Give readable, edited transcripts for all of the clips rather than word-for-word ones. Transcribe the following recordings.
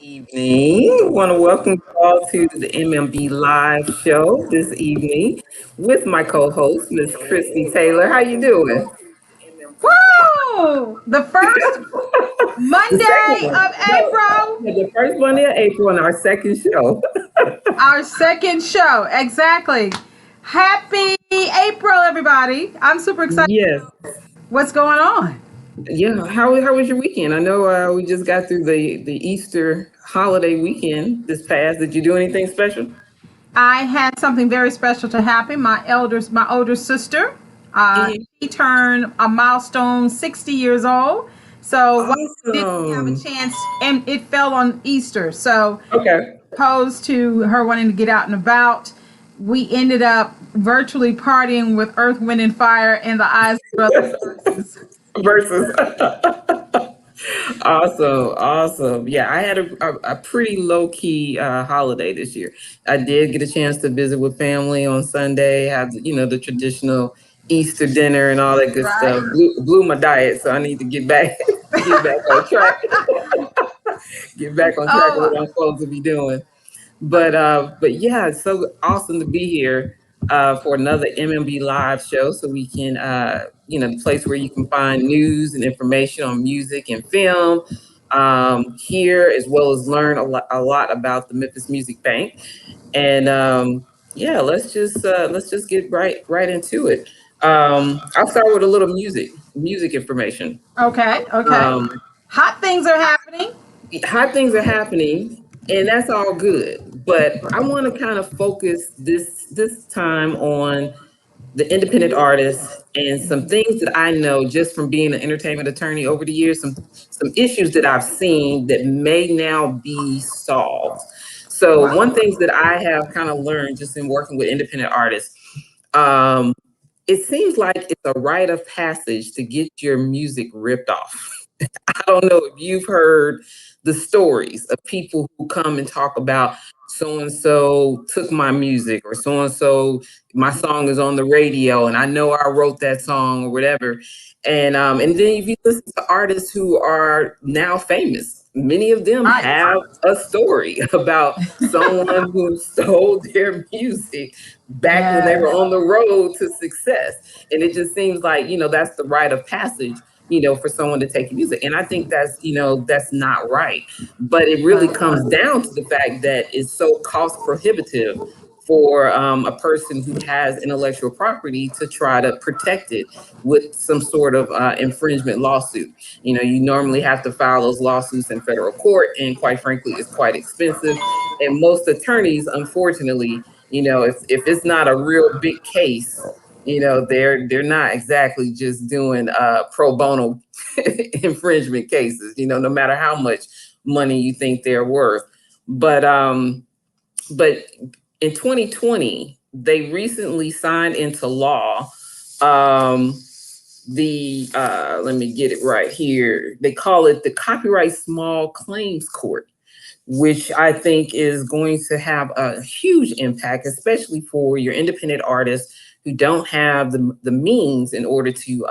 Evening. Want to welcome you all to the MMB Live Show this evening with my co-host, Miss Christy Taylor. How you doing? Woo! The first The second Monday one. of No, April, the first Monday of April and our second show. our second show. Exactly. Happy April, everybody. I'm super excited. Yes. What's going on? Yeah. How was your weekend? I know we just got through the Easter holiday weekend this past. Did you do anything special? I had something very special to happen. My older sister, Mhm. she turned a milestone 60 years old. So what we didn't have a Awesome. chance, and it fell on Easter. So Okay. opposed to her wanting to get out and about, we ended up virtually partying with Earth, Wind, and Fire and the Eyes Brothers versus. Versus. Awesome, awesome. Yeah, I had a pretty low key holiday this year. I did get a chance to visit with family on Sunday. Had the traditional Easter dinner and all that good Right. stuff. Blew my diet, so I need to get back get back on track. Get back on track with Oh, what I'm supposed to be doing. But yeah, it's so awesome to be here for another MMB Live show, so we can the place where you can find news and information on music and film here, as well as learn a lot about the Memphis Music Bank. And yeah, let's just get right into it. I'll start with a little music information. okay, okay. Um, Hot things are happening. Hot things are happening, and that's all good. But I want to kind of focus this time on the independent artists and some things that I know just from being an entertainment attorney over the years, some issues that I've seen that may now be solved. So one things that I have kind of learned just in working with independent artists, um, it seems like it's a rite of passage to get your music ripped off. I don't know if you've heard the stories of people who come and talk about so and so took my music, or so and so my song is on the radio and I know I wrote that song or whatever. And then if you listen to artists who are now famous, many of them Right. have a story about someone who sold their music back when they were Yes. on the road to success. And it just seems like, that's the rite of passage, for someone to take your music. And I think that's not right. But it really comes down to the fact that it's so cost prohibitive for a person who has intellectual property to try to protect it with some sort of infringement lawsuit. You normally have to file those lawsuits in federal court, and quite frankly, it's quite expensive. And most attorneys, unfortunately, if it's not a real big case, they're not exactly just doing pro bono infringement cases, no matter how much money you think they're worth. But in 2020, they recently signed into law the let me get it right here. They call it the Copyright Small Claims Court, which I think is going to have a huge impact, especially for your independent artists who don't have the means in order to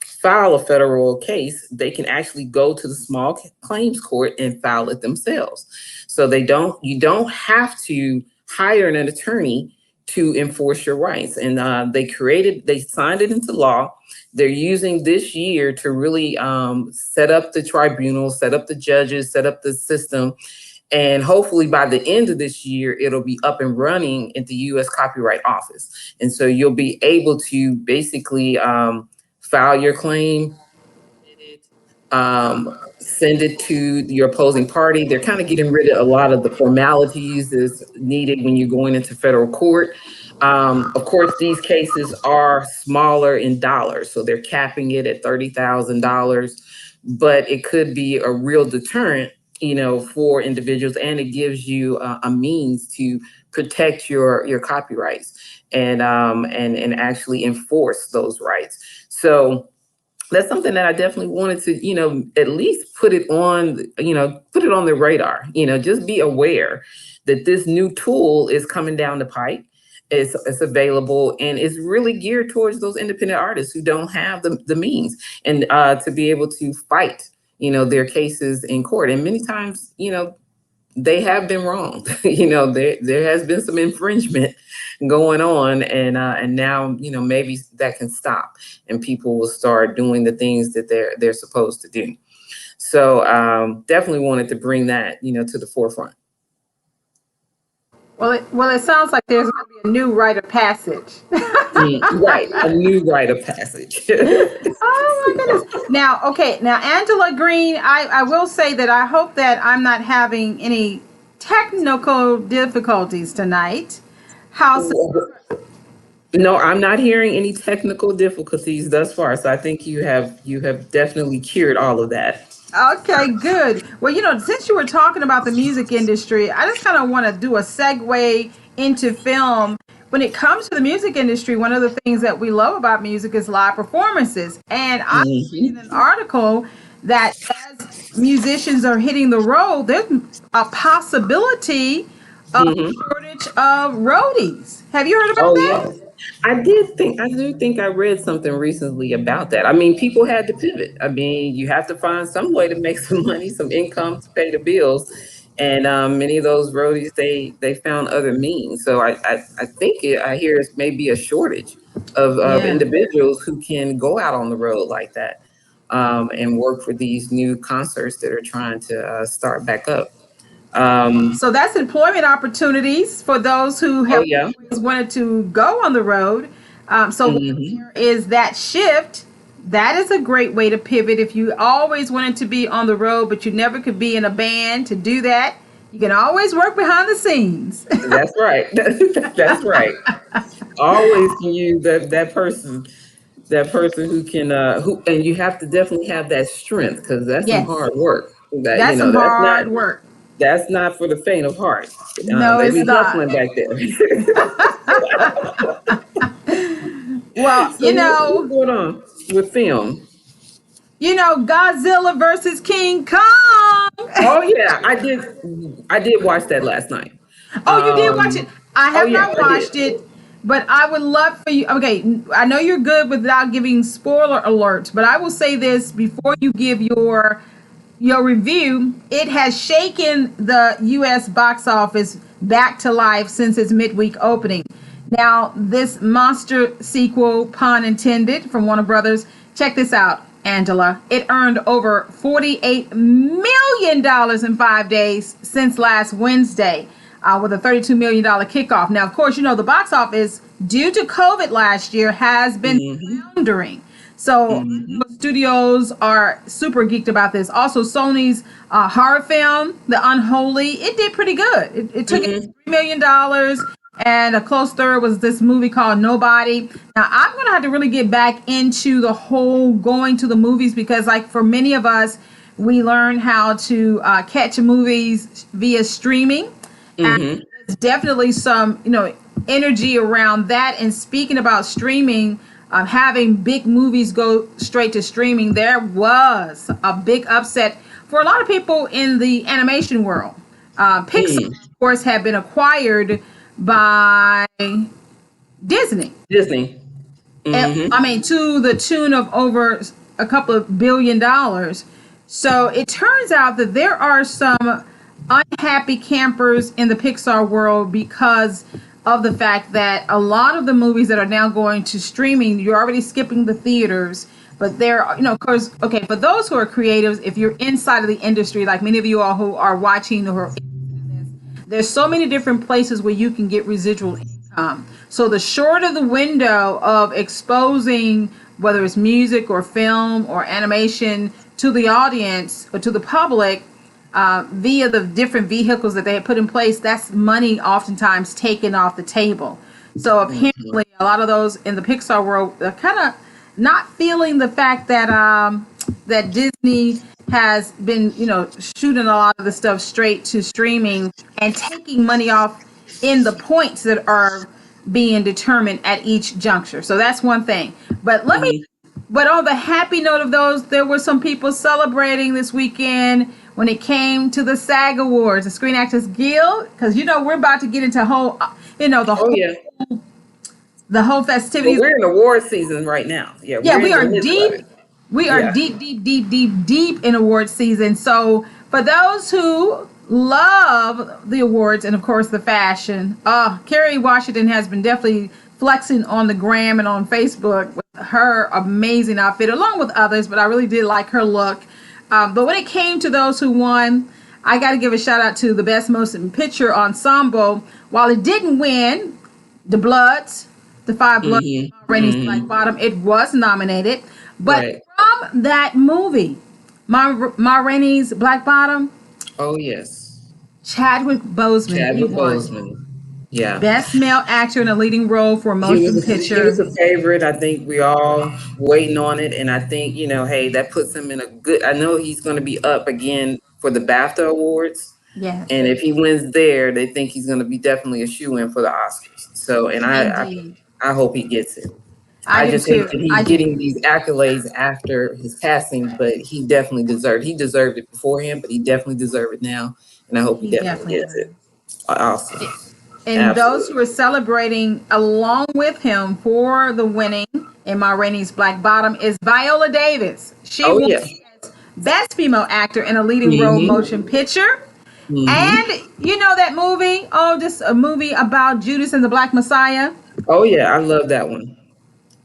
file a federal case. They can actually go to the small claims court and file it themselves. So you don't have to hire an attorney to enforce your rights. And they signed it into law. They're using this year to really set up the tribunal, set up the judges, set up the system. And hopefully by the end of this year, it'll be up and running at the U.S. Copyright Office. And so you'll be able to basically file your claim, send it to your opposing party. They're kind of getting rid of a lot of the formalities that's needed when you're going into federal court. Of course, these cases are smaller in dollars, so they're capping it at $30,000, but it could be a real deterrent, for individuals, and it gives you a means to protect your copyrights and actually enforce those rights. So that's something that I definitely wanted to, at least put it on the radar, just be aware that this new tool is coming down the pipe. It's available, and it's really geared towards those independent artists who don't have the means, and to be able to fight, their cases in court. And many times, they have been wrong. There has been some infringement going on, and now, maybe that can stop, and people will start doing the things that they're supposed to do. So definitely wanted to bring that, to the forefront. Well, it sounds like there's going to be a new rite of passage. Right, a new rite of passage. Oh my goodness. Now Angela Green, I will say that I hope that I'm not having any technical difficulties tonight. No, I'm not hearing any technical difficulties thus far. So I think you have definitely cured all of that. Okay, good. Well, since you were talking about the music industry, I just kind of want to do a segue into film. When it comes to the music industry, one of the things that we love about music is live performances. And I read an article that as musicians are hitting the road, there's a possibility of a shortage of roadies. Have you heard about that? Yeah. I do think I read something recently about that. I mean, people had to pivot. I mean, you have to find some way to make some money, some income to pay the bills. And many of those roadies, they found other means. So I think I hear it's maybe a shortage of individuals who can go out on the road like that and work for these new concerts that are trying to start back up. So that's employment opportunities for those who have always wanted to go on the road. So there is that shift. That is a great way to pivot. If you always wanted to be on the road, but you never could be in a band to do that, you can always work behind the scenes. That's right. That's right. Always can use that person who can and you have to definitely have that strength, because that's some hard work. That's some hard work. That's not for the faint of heart. No, it's not. Back there. Well, so what's going on with film? Godzilla versus King Kong. Oh yeah, I did watch that last night. Oh, you did watch it? I have not watched it, but I would love for you. Okay, I know you're good without giving spoiler alerts, but I will say this before you give your review. It has shaken the U.S. box office back to life since its midweek opening. Now, this monster sequel, pun intended, from Warner Brothers, check this out, Angela. It earned over $48 million in 5 days since last Wednesday, with a $32 million kickoff. Now, of course, the box office, due to COVID last year, has been floundering. So studios are super geeked about this. Also, Sony's horror film, The Unholy, it did pretty good. It took $3 million, and a close third was this movie called Nobody. Now, I'm going to have to really get back into the whole going to the movies, because like for many of us, we learn how to catch movies via streaming. And there's definitely some, energy around that. And speaking about streaming, having big movies go straight to streaming, there was a big upset for a lot of people in the animation world. Pixar, of course, had been acquired by Disney. And, to the tune of over a couple of $1 billion. So it turns out that there are some unhappy campers in the Pixar world because of the fact that a lot of the movies that are now going to streaming, you're already skipping the theaters. But there, of course, okay, for those who are creatives, if you're inside of the industry, like many of you all who are watching, there's so many different places where you can get residual income. So the shorter the window of exposing, whether it's music or film or animation, to the audience or to the public, via the different vehicles that they have put in place, that's money oftentimes taken off the table. So apparently a lot of those in the Pixar world are kind of not feeling the fact that that Disney has been, shooting a lot of the stuff straight to streaming and taking money off in the points that are being determined at each juncture. So that's one thing. But but on the happy note of those, there were some people celebrating this weekend when it came to the SAG Awards, the Screen Actors Guild, because we're about to get into the whole festivities. Well, we're in award season right now. We are deep We are deep in award season. So for those who love the awards and of course the fashion, Kerry Washington has been definitely flexing on the gram and on Facebook with her amazing outfit, along with others. But I really did like her look. But when it came to those who won, I got to give a shout out to the Best Motion Picture Ensemble. While it didn't win, the Bloods, the Five Bloods, Rainey's Black Bottom, it was nominated. But from that movie, Ma Rainey's Black Bottom. Oh yes. Chadwick Boseman. Chadwick Boseman. Yeah. Best male actor in a leading role for a motion picture. He was a favorite. I think we all waiting on it, and I think hey, that puts him in a good. I know he's going to be up again for the BAFTA awards. Yeah. And if he wins there, they think he's going to be definitely a shoe-in for the Oscars. So, and I hope he gets it. I just think that he's getting these accolades after his passing, but he definitely deserved. He deserved it beforehand, but he definitely deserved it now, and I hope he definitely gets it. Awesome. And those who are celebrating along with him for the winning in Ma Rainey's Black Bottom is Viola Davis. She won as Best Female Actor in a Leading Role Motion Picture. And you know that movie? Oh, just a movie about Judas and the Black Messiah. Oh yeah, I love that one.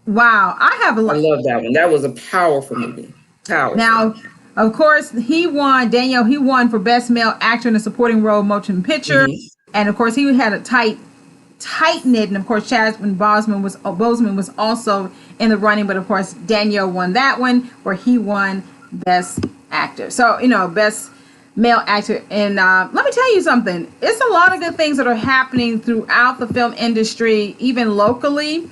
Wow, I love that one. That was a powerful movie. Powerful. Now, of course, he won for Best Male Actor in a Supporting Role Motion Picture. And of course, he had a tight knit. And of course, Chadwick Boseman was also in the running. But of course, Daniel won that one where he won Best Actor. So, Best Male Actor. And let me tell you something. It's a lot of good things that are happening throughout the film industry, even locally.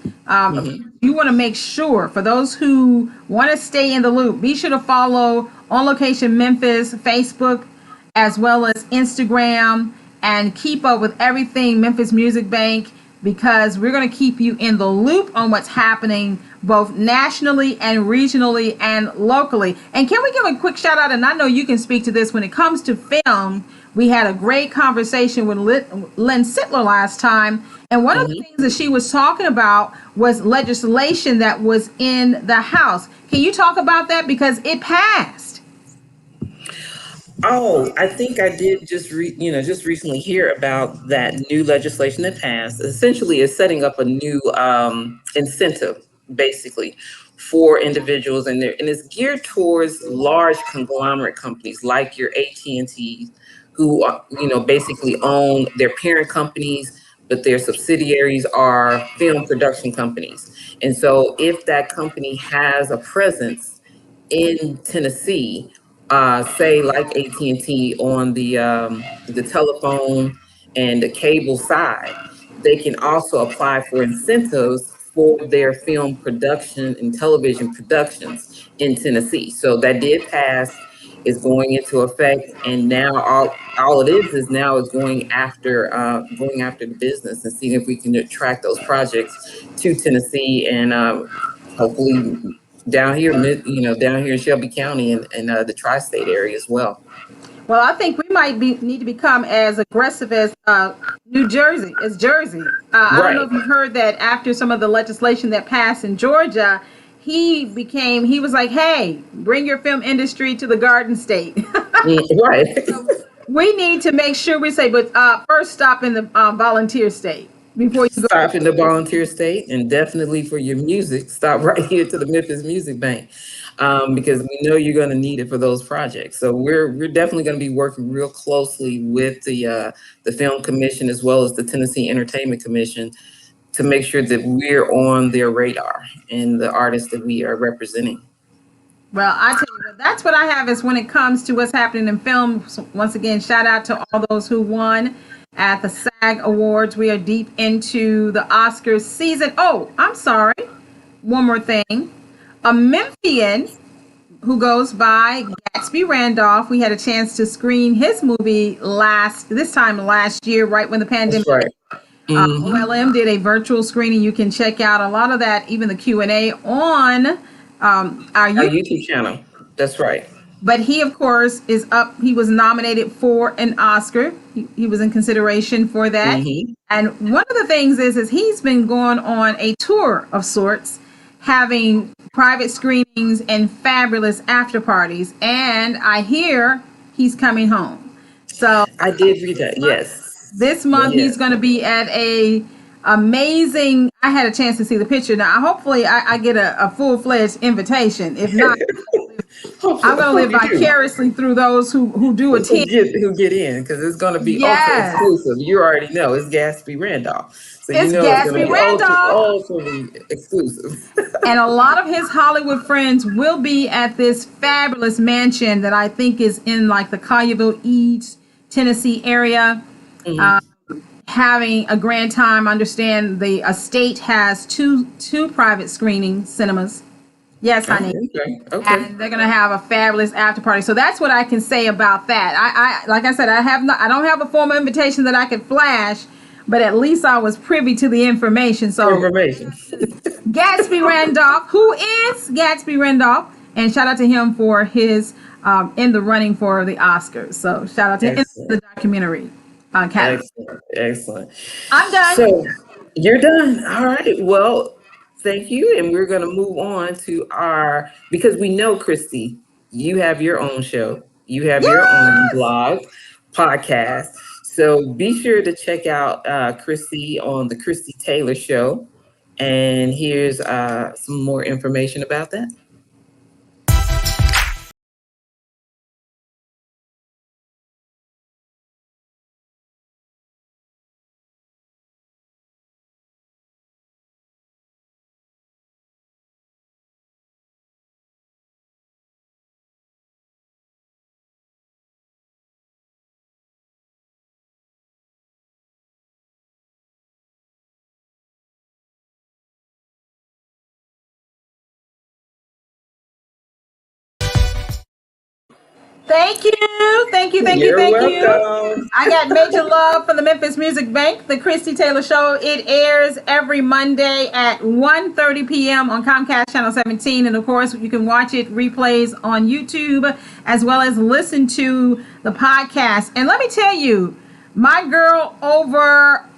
You want to make sure, for those who want to stay in the loop, be sure to follow On Location Memphis, Facebook, as well as Instagram, and keep up with everything Memphis Music Bank, because we're going to keep you in the loop on what's happening both nationally and regionally and locally. And can we give a quick shout out? And I know you can speak to this when it comes to film. We had a great conversation with Lynn Sittler last time. And one of the things that she was talking about was legislation that was in the House. Can you talk about that? Because it passed. Oh, I think I did just recently hear about that new legislation that passed. Essentially, is setting up a new incentive, basically, for individuals, and it's geared towards large conglomerate companies like your AT&T, who basically own their parent companies, but their subsidiaries are film production companies. And so, if that company has a presence in Tennessee, say like AT&T on the telephone and the cable side, they can also apply for incentives for their film production and television productions in Tennessee. So that did pass, is going into effect, and now all it is now going after the business and seeing if we can attract those projects to Tennessee and hopefully down here in Shelby County and the tri-state area as well. Well, I think we might need to become as aggressive as Jersey. I don't know if you've heard that after some of the legislation that passed in Georgia, he was like, hey, bring your film industry to the Garden State. Right. So we need to make sure we say, but first stop in the volunteer state. Before you stop in the volunteer state, and definitely for your music, stop right here to the Memphis Music Bank, because we know you're going to need it for those projects. So we're definitely going to be working real closely with the Film Commission as well as the Tennessee Entertainment Commission to make sure that we're on their radar and the artists that we are representing. Well, I tell you what, that's what I have is when it comes to what's happening in film. So once again, shout out to all those who won at the SAG Awards. We are deep into the Oscars season. Oh, I'm sorry. One more thing. A Memphian who goes by Gatsby Randolph. We had a chance to screen his movie this time last year, right when the pandemic. That's right. OLM did a virtual screening. You can check out a lot of that, even the Q&A on our YouTube channel. That's right. But he, of course, is up. He was nominated for an Oscar. He was in consideration for that. And one of the things is he's been going on a tour of sorts, having private screenings and fabulous after parties. And I hear he's coming home. So I did read that. Yes. this month he's going to be at a amazing. I had a chance to see the picture. Now, hopefully, I get a full-fledged invitation. If not, I'm going to live vicariously through those who do attend. Who get in, because it's going to be ultra exclusive. You already know it's Gatsby Randolph. So it's Gatsby Randolph. Ultra exclusive. And a lot of his Hollywood friends will be at this fabulous mansion that I think is in like the Collierville East, Tennessee area. Having a grand time. Understand the estate has two private screening cinemas. Yes, honey. Okay. And they're gonna have a fabulous after party. So that's what I can say about that. I like I said, I don't have a formal invitation that I could flash, but at least I was privy to the information. So Gatsby Randolph, who is Gatsby Randolph, and shout out to him for his in the running for the Oscars. So shout out to him in the documentary. Excellent. I'm done. So you're done. All right. Well, thank you. And we're going to move on to because we know, Christy, you have your own show. You have your own blog, podcast. So be sure to check out Christy on the Christy Taylor Show. And here's some more information about that. Thank you. You're welcome. I got major love from the Memphis Music Bank, the Christy Taylor Show. It airs every Monday at 1:30 p.m. on Comcast Channel 17. And of course, you can watch it replays on YouTube as well as listen to the podcast. And let me tell you, my girl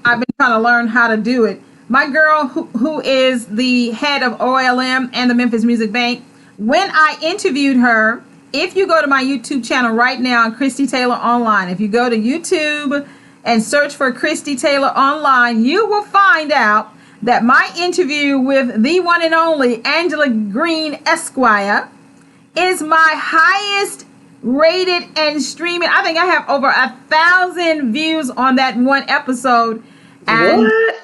I've been trying to learn how to do it. My girl who is the head of OLM and the Memphis Music Bank, when I interviewed her, if you go to my YouTube channel right now, Christy Taylor Online, if you go to YouTube and search for Christy Taylor Online, you will find out that my interview with the one and only Angela Green Esquire is my highest rated and streaming. I think I have over 1,000 views on that one episode. And what?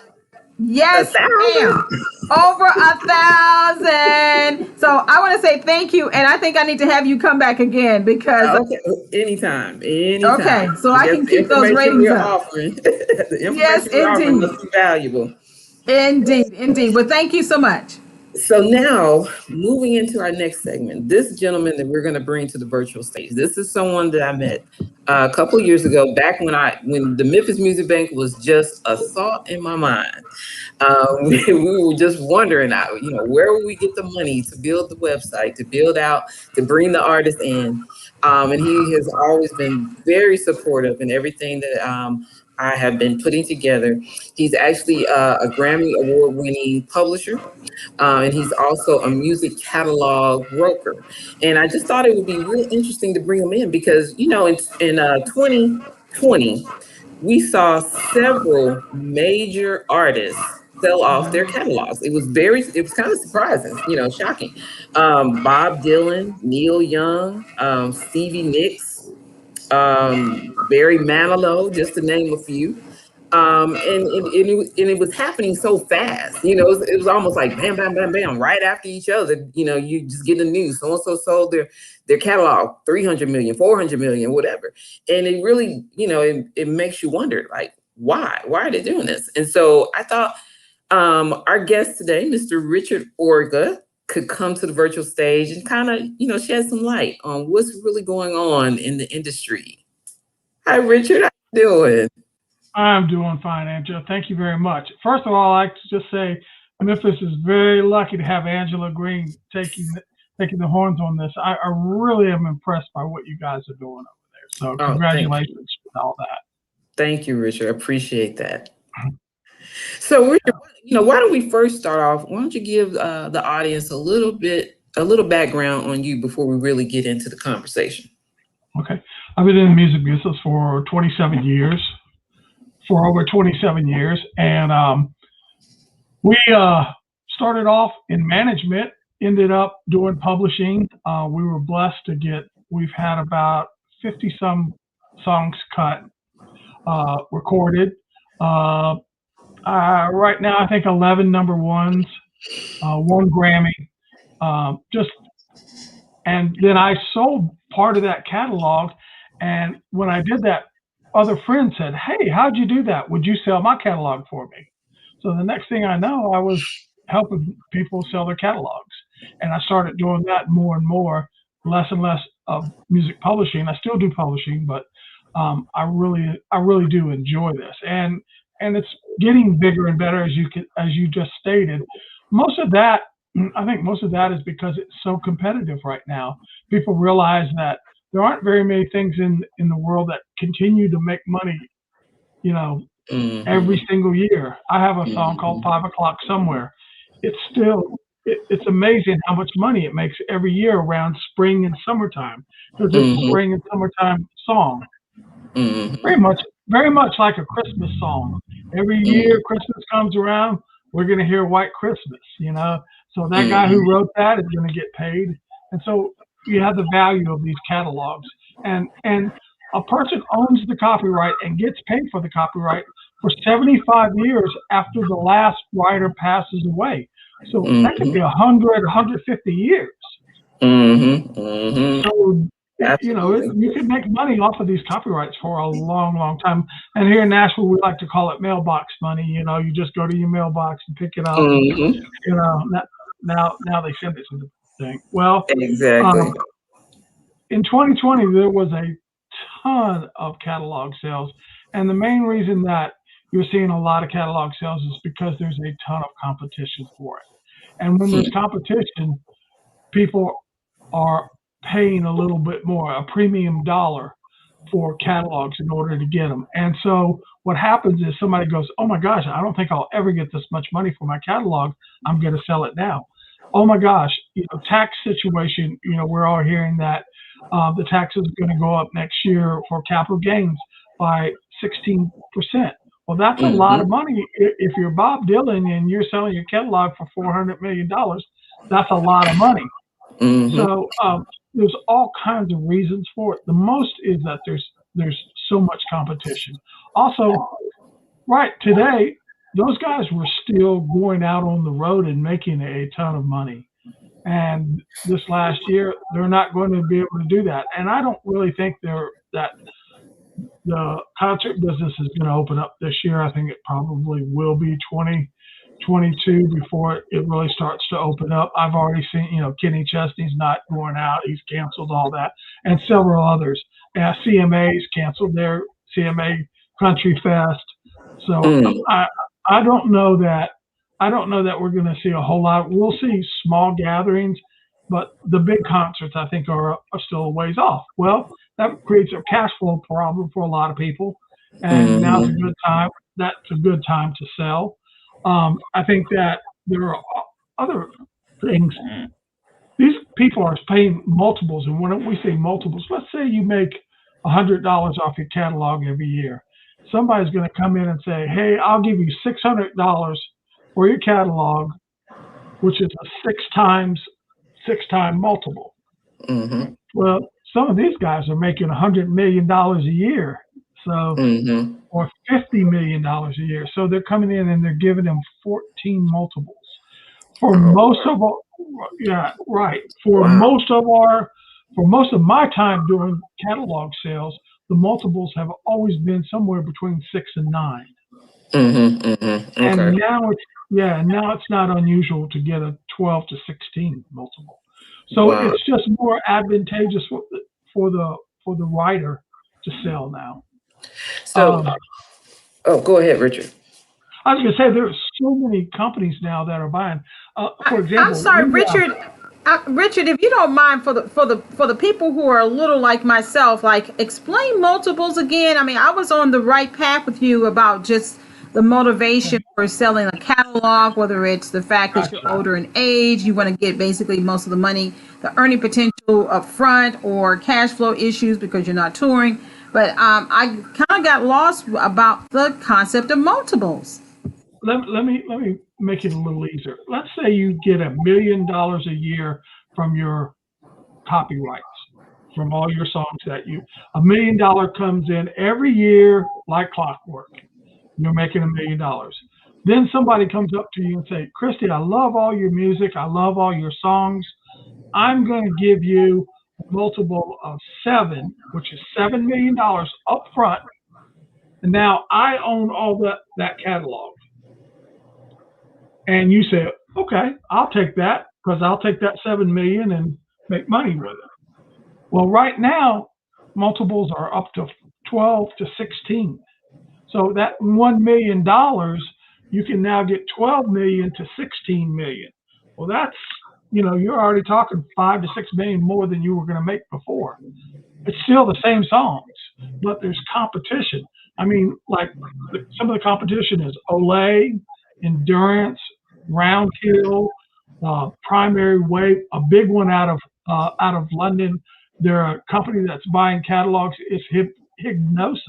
Yes, ma'am. Over 1,000. So I want to say thank you, and I think I need to have you come back again because anytime. Okay, so I can keep those ratings up. Yes, indeed. Must be valuable. Indeed. Well, thank you so much. So now, moving into our next segment, this gentleman that we're going to bring to the virtual stage. This is someone that I met a couple of years ago, back when the Memphis Music Bank was just a thought in my mind. We were just wondering, where would we get the money to build the website, to bring the artists in. And he has always been very supportive in everything that I have been putting together. He's actually a Grammy award-winning publisher, and he's also a music catalog broker. And I just thought it would be really interesting to bring him in because, in 2020, we saw several major artists sell off their catalogs. It was kind of surprising, shocking. Bob Dylan, Neil Young, Stevie Nicks, Barry Manilow, just to name a few. And it was happening so fast, it was almost like bam, bam, bam, bam, right after each other. You just get the news. So-and-so sold their catalog, 300 million, 400 million, whatever. And it really, it makes you wonder, like, why are they doing this? And so I thought our guest today, Mr. Richard Orga, could come to the virtual stage and kind of, shed some light on what's really going on in the industry. Hi, Richard. How you doing? I'm doing fine, Angela. Thank you very much. First of all, I'd like to just say Memphis is very lucky to have Angela Green taking the horns on this. I really am impressed by what you guys are doing over there. So congratulations with all that. Thank you, Richard. I appreciate that. So, Richard, why don't we first start off? Why don't you give the audience a little background on you before we really get into the conversation? Okay. I've been in the music business for 27 years, for over 27 years. And we started off in management, ended up doing publishing. We were blessed we've had about 50 some songs cut, recorded. Right now, I think 11 number ones, one Grammy. And then I sold part of that catalog. And when I did that, other friends said, "Hey, how'd you do that? Would you sell my catalog for me?" So the next thing I know, I was helping people sell their catalogs. And I started doing that more and more, less and less of music publishing. I still do publishing, but I really do enjoy this. And it's getting bigger and better, as you just stated. I think most of that is because it's so competitive right now. People realize that there aren't very many things in the world that continue to make money, every single year. I have a song called 5 O'Clock Somewhere. It's amazing how much money it makes every year around spring and summertime. Because it's a spring and summertime song. Very much like a Christmas song. Every year Christmas comes around, we're going to hear White Christmas, So that guy who wrote that is going to get paid. And so you have the value of these catalogs. And a person owns the copyright and gets paid for the copyright for 75 years after the last writer passes away. So that could be 100, 150 years. So, you can make money off of these copyrights for a long, long time. And here in Nashville, we like to call it mailbox money. You just go to your mailbox and pick it up. Now they send it to the thing. Well, exactly. In 2020, there was a ton of catalog sales. And the main reason that you're seeing a lot of catalog sales is because there's a ton of competition for it. And when there's competition, people are paying a little bit more, a premium dollar for catalogs in order to get them. And so what happens is somebody goes, "Oh my gosh, I don't think I'll ever get this much money for my catalog. I'm going to sell it now." Oh my gosh, tax situation, we're all hearing that the taxes are going to go up next year for capital gains by 16%. Well, that's a lot of money. If you're Bob Dylan and you're selling your catalog for $400 million, that's a lot of money. So there's all kinds of reasons for it. The most is that there's so much competition. Also, right today, those guys were still going out on the road and making a ton of money. And this last year, they're not going to be able to do that. And I don't really think that the concert business is going to open up this year. I think it probably will be 2022 before it really starts to open up. I've already seen, Kenny Chesney's not going out. He's canceled all that. And several others. CMA's canceled their CMA Country Fest. So I don't know that we're going to see a whole lot. We'll see small gatherings, but the big concerts, I think, are still a ways off. Well, that creates a cash flow problem for a lot of people. And now's a good time. That's a good time to sell. I think that there are other things. These people are paying multiples. And when we say multiples, let's say you make $100 off your catalog every year. Somebody's going to come in and say, "Hey, I'll give you $600 for your catalog," which is a six-time multiple. Well, some of these guys are making $100 million a year, or $50 million a year. So they're coming in and they're giving them 14 multiples. For most of my time doing catalog sales, the multiples have always been somewhere between 6 and 9. Okay. And now it's not unusual to get a 12 to 16 multiple. So it's just more advantageous for the writer to sell now. So, go ahead, Richard. I was going to say there's so many companies now that are buying. For example, I'm sorry, Richard. Richard, if you don't mind, for the people who are a little like myself, explain multiples again. I mean, I was on the right path with you about just the motivation for selling a catalog, whether it's the fact that you're Gotcha. older in age, you want to get basically most of the money, the earning potential up front, or cash flow issues because you're not touring. But I kind of got lost about the concept of multiples. Let me make it a little easier. Let's say you get $1 million a year from your copyrights, from all your songs that $1 million comes in every year like clockwork. You're making $1 million. Then somebody comes up to you and say, Christy, I love all your music. I love all your songs. I'm going to give you a multiple of 7, which is $7 million up front. And now I own all that catalog. And you say, okay, I'll take that because I'll take that 7 million and make money with it. Well, right now, multiples are up to 12 to 16. So that $1 million, you can now get 12 million to 16 million. Well, that's, you're already talking 5 to 6 million more than you were going to make before. It's still the same songs, but there's competition. I mean, like some of the competition is Olay, Endurance, Roundhill, Primary Wave, a big one out of London. They're a company that's buying catalogs. It's Hypnosis.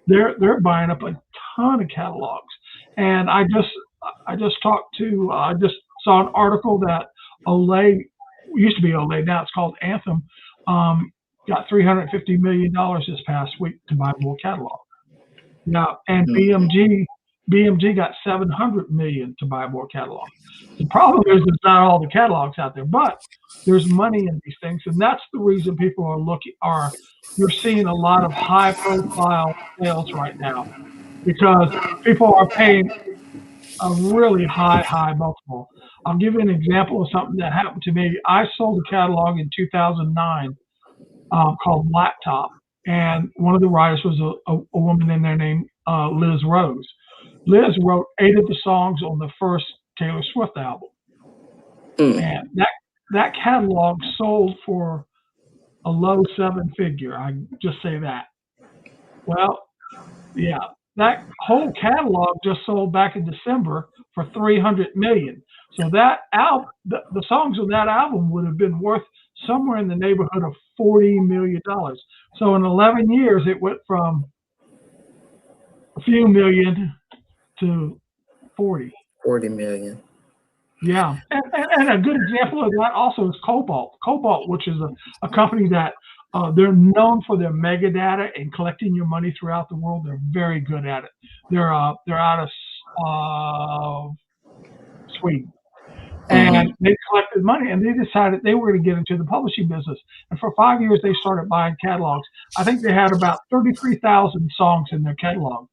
They're buying up a ton of catalogs. And I just saw an article that Olay, used to be Olay, now it's called Anthem, got $350 million this past week to buy more catalogs. Now, and BMG got 700 million to buy more catalogs. The problem is there's not all the catalogs out there, but there's money in these things, and that's the reason people you're seeing a lot of high-profile sales right now, because people are paying a really high multiple. I'll give you an example of something that happened to me. I sold a catalog in 2009 called Laptop, and one of the writers was a woman in there named Liz Rose. Liz wrote 8 of the songs on the first Taylor Swift album. And that catalog sold for a low 7-figure. I just say that. Well, yeah, that whole catalog just sold back in December for 300 million. So that album, the songs on that album would have been worth somewhere in the neighborhood of $40 million. So in 11 years, it went from a few million to 40 million. Yeah, and a good example of that also is Cobalt. Cobalt, which is a company that they're known for their mega data and collecting your money throughout the world. They're very good at it. They're out of Sweden, and they collected money, and they decided they were going to get into the publishing business. And for 5 years, they started buying catalogs. I think they had about 33,000 songs in their catalog.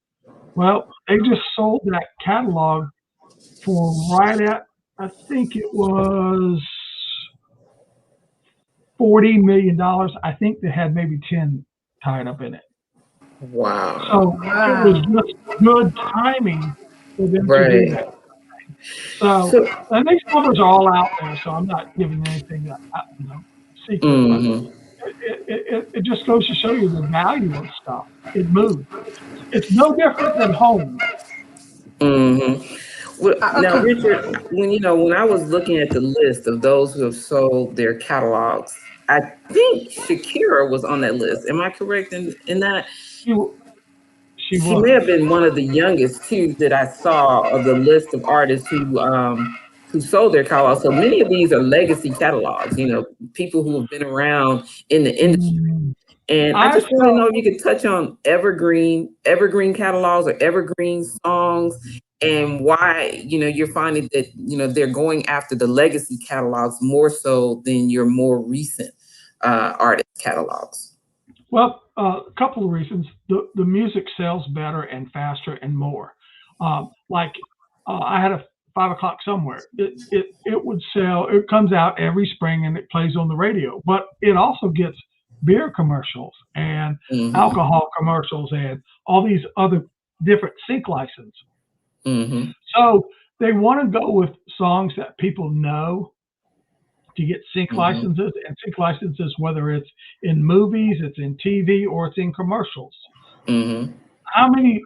Well, they just sold that catalog for right at, I think it was $40 million. I think they had maybe 10 tied up in it. Wow. So it was just good timing for them to do that. So, and these numbers are all out there, so I'm not giving anything that, secret. But it just goes to show you the value of stuff. It moves. It's no different than home. Well, now, Richard, when I was looking at the list of those who have sold their catalogs, I think Shakira was on that list. Am I correct in that? She may have been one of the youngest too that I saw of the list of artists who sold their catalogs. So many of these are legacy catalogs. People who have been around in the industry. And I just want to know if you could touch on evergreen catalogs or evergreen songs, and why, you're finding that, they're going after the legacy catalogs more so than your more recent artist catalogs. Well, a couple of reasons. The music sells better and faster and more. I had a 5 o'clock somewhere. It would sell. It comes out every spring and it plays on the radio, but it also gets beer commercials and alcohol commercials and all these other different sync licenses. So they want to go with songs that people know to get sync licenses, and sync licenses, whether it's in movies, it's in TV, or it's in commercials. how many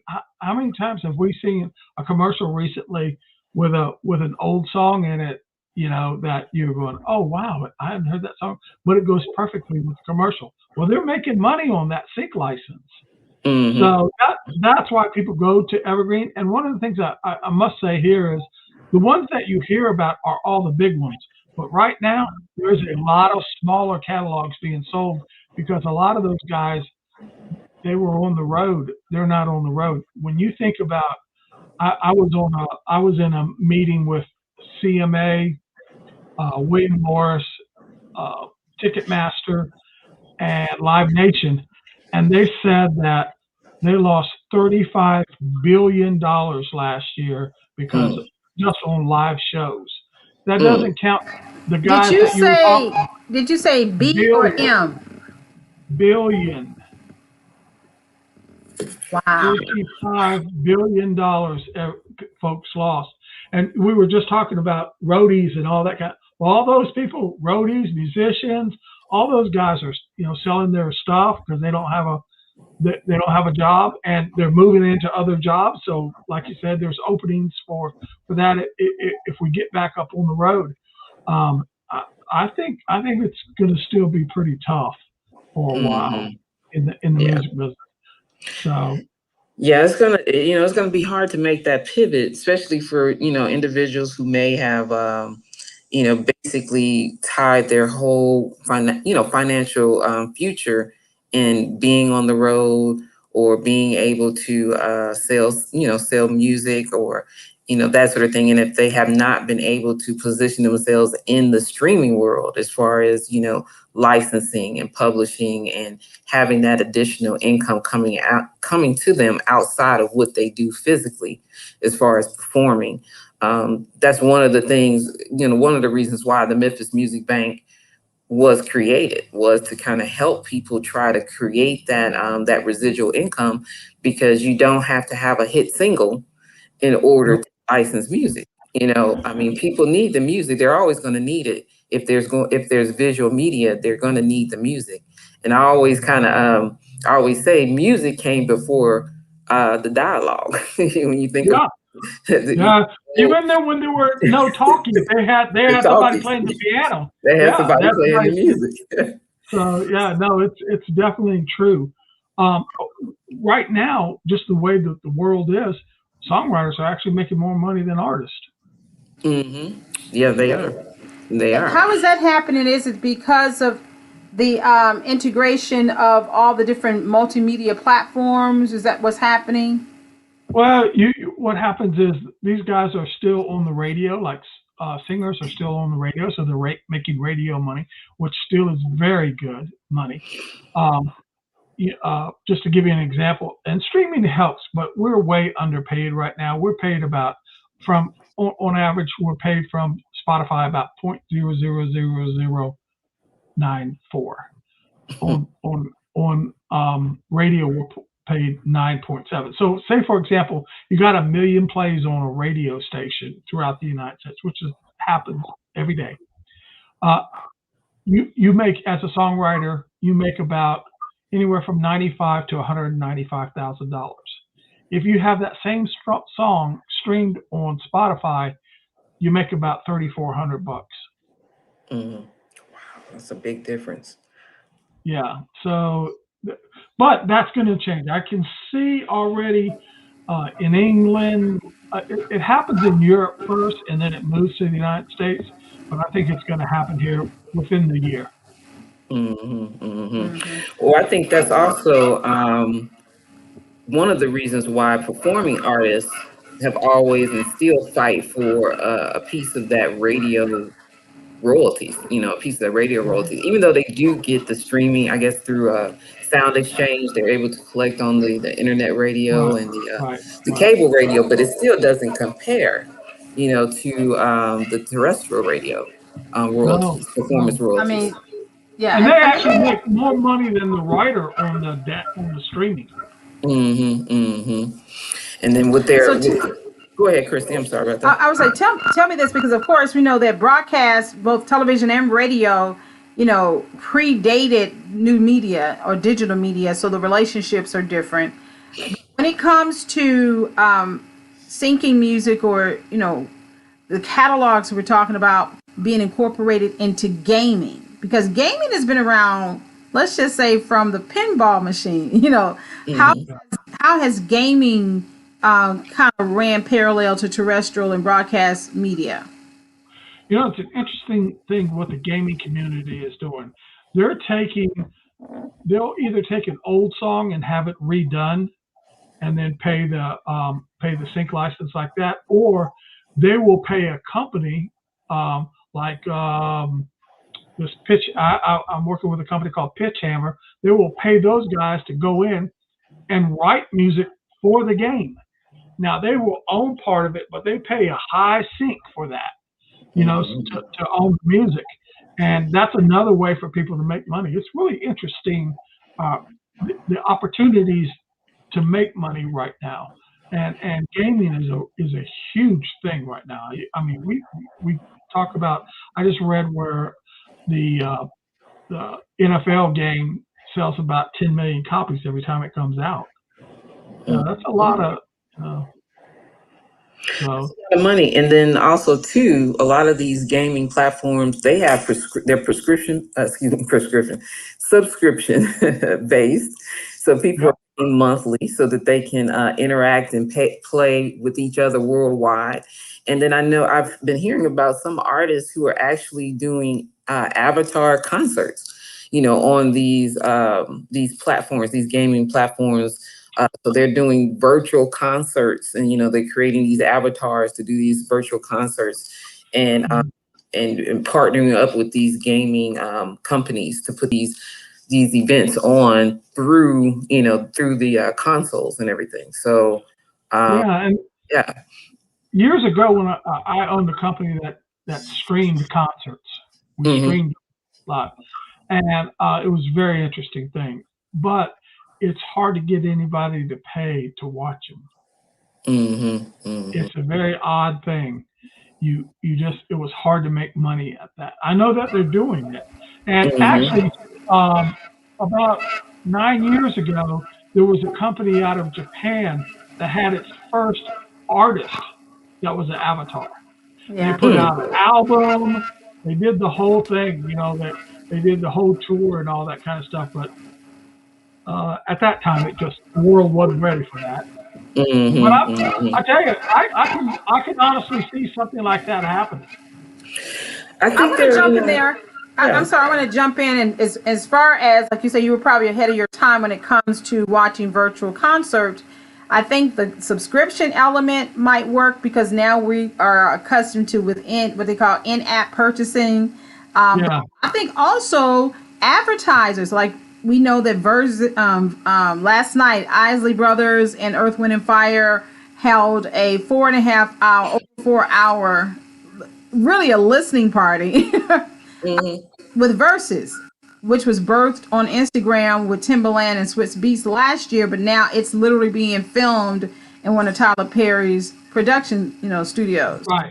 times have we seen a commercial recently with an old song in it, that you're going, oh wow, I haven't heard that song, but it goes perfectly with the commercial. Well, they're making money on that sync license. Mm-hmm. So that's why people go to Evergreen. And one of the things I must say here is the ones that you hear about are all the big ones. But right now, there's a lot of smaller catalogs being sold because a lot of those guys, they were on the road. They're not on the road. When you think about, I was in a meeting with CMA, William Morris, Ticketmaster, and Live Nation, and they said that they lost $35 billion last year because just on live shows. That doesn't count the guys that you were talking. Did you say B or M? Billion. Wow. $35 billion folks lost. And we were just talking about roadies and all that kind. Well, all those people, roadies, musicians, all those guys are, selling their stuff because they don't have a job and they're moving into other jobs. So, like you said, there's openings for that if we get back up on the road. I think it's going to still be pretty tough for a while in the music business. So. Yeah, it's gonna be hard to make that pivot, especially for individuals who may have basically tied their whole financial future in being on the road or being able to sell music or that sort of thing. And if they have not been able to position themselves in the streaming world as far as licensing and publishing and having that additional income coming to them outside of what they do physically as far as performing. That's one of the things, one of the reasons why the Memphis Music Bank was created, was to kind of help people try to create that residual income, because you don't have to have a hit single in order to license music. People need the music. They're always going to need it. If there's visual media, they're going to need the music. And I always say music came before the dialogue. When you think of even then when there were no talking, they had somebody playing the piano. They had somebody playing the music. So it's definitely true. Right now, just the way that the world is, songwriters are actually making more money than artists. Mm-hmm. Yeah, they are. How is that happening? Is it because of the integration of all the different multimedia platforms? Is that what's happening? Well, what happens is these guys are still on the radio, like singers are still on the radio, so they're making radio money, which still is very good money. Just to give you an example, and streaming helps, but we're way underpaid right now. We're paid on average, we're paid from Spotify about 0.000094. On radio, we're paid 9.7. So say, for example, you got 1 million plays on a radio station throughout the United States, which happens every day. You make, as a songwriter, you make about anywhere from $95,000 to $195,000. If you have that same song streamed on Spotify, you make about $3,400. Wow, that's a big difference. Yeah. So, but that's going to change. I can see already in England, it happens in Europe first, and then it moves to the United States. But I think it's going to happen here within the year. Well, I think that's also one of the reasons why performing artists have always and still fight for a piece of that radio royalties, a piece of the radio royalties, even though they do get the streaming, I guess, through Sound Exchange. They're able to collect on the internet radio and the cable radio, but it still doesn't compare, to the terrestrial radio royalties, performance royalties. And they actually make more money than the writer on the streaming. And then with their go ahead, Christy. I'm sorry about that. I was like, tell me this, because of course we know that broadcast, both television and radio, predated new media or digital media, so the relationships are different. When it comes to syncing music, or the catalogs we're talking about being incorporated into gaming, because gaming has been around, let's just say from the pinball machine. How Hmm. how has gaming kind of ran parallel to terrestrial and broadcast media? It's an interesting thing what the gaming community is doing. They're taking, they'll either take an old song and have it redone, and then pay the sync license like that, or they will pay a company like this pitch. I'm working with a company called Pitch Hammer. They will pay those guys to go in and write music for the game. Now they will own part of it, but they pay a high sync for that, Hmm. to own the music. And that's another way for people to make money. It's really interesting, uh, the opportunities to make money right now. And gaming is a huge thing right now. I mean, we talk about. I just read where the NFL game sells about 10 million copies every time it comes out. That's a lot of. Uh, so The money, and then also too, a lot of these gaming platforms, they have their prescription subscription based, so people yeah, are paying monthly so that they can interact and play with each other worldwide. And then I know I've been hearing about some artists who are actually doing avatar concerts, on these platforms, these gaming platforms. So they're doing virtual concerts, and they're creating these avatars to do these virtual concerts, and mm, and partnering up with these gaming companies to put these events on through the consoles and everything. So um, yeah. And yeah. years ago, when I owned a company that streamed concerts, we Hmm. streamed live, and it was a very interesting thing. But it's hard to get anybody to pay to watch them. Hmm. Hmm. It's a very odd thing. You just, it was hard to make money at that. I know that they're doing it, and Hmm. actually, um, about 9 years ago, there was a company out of Japan that had its first artist that was an avatar. They Yeah. put out an album. They did the whole thing. That they did the whole tour and all that kind of stuff. But at that time, the world wasn't ready for that. But Hmm. I Hmm. tell you, I can honestly see something like that happening. I I think want to they're, jump in there. I'm yeah. sorry, I want to jump in. And as far as, like you say, you were probably ahead of your time when it comes to watching virtual concerts. I think the subscription element might work because now we are accustomed to within what they call in-app purchasing. But Yeah, I think also advertisers, like we know that last night Isley Brothers and Earth, Wind and Fire held a 4.5 hour, over 4 hour, really a listening party Hmm. with Verses, which was birthed on Instagram with Timbaland and Swiss Beats last year, but now it's literally being filmed in one of Tyler Perry's production, studios, right,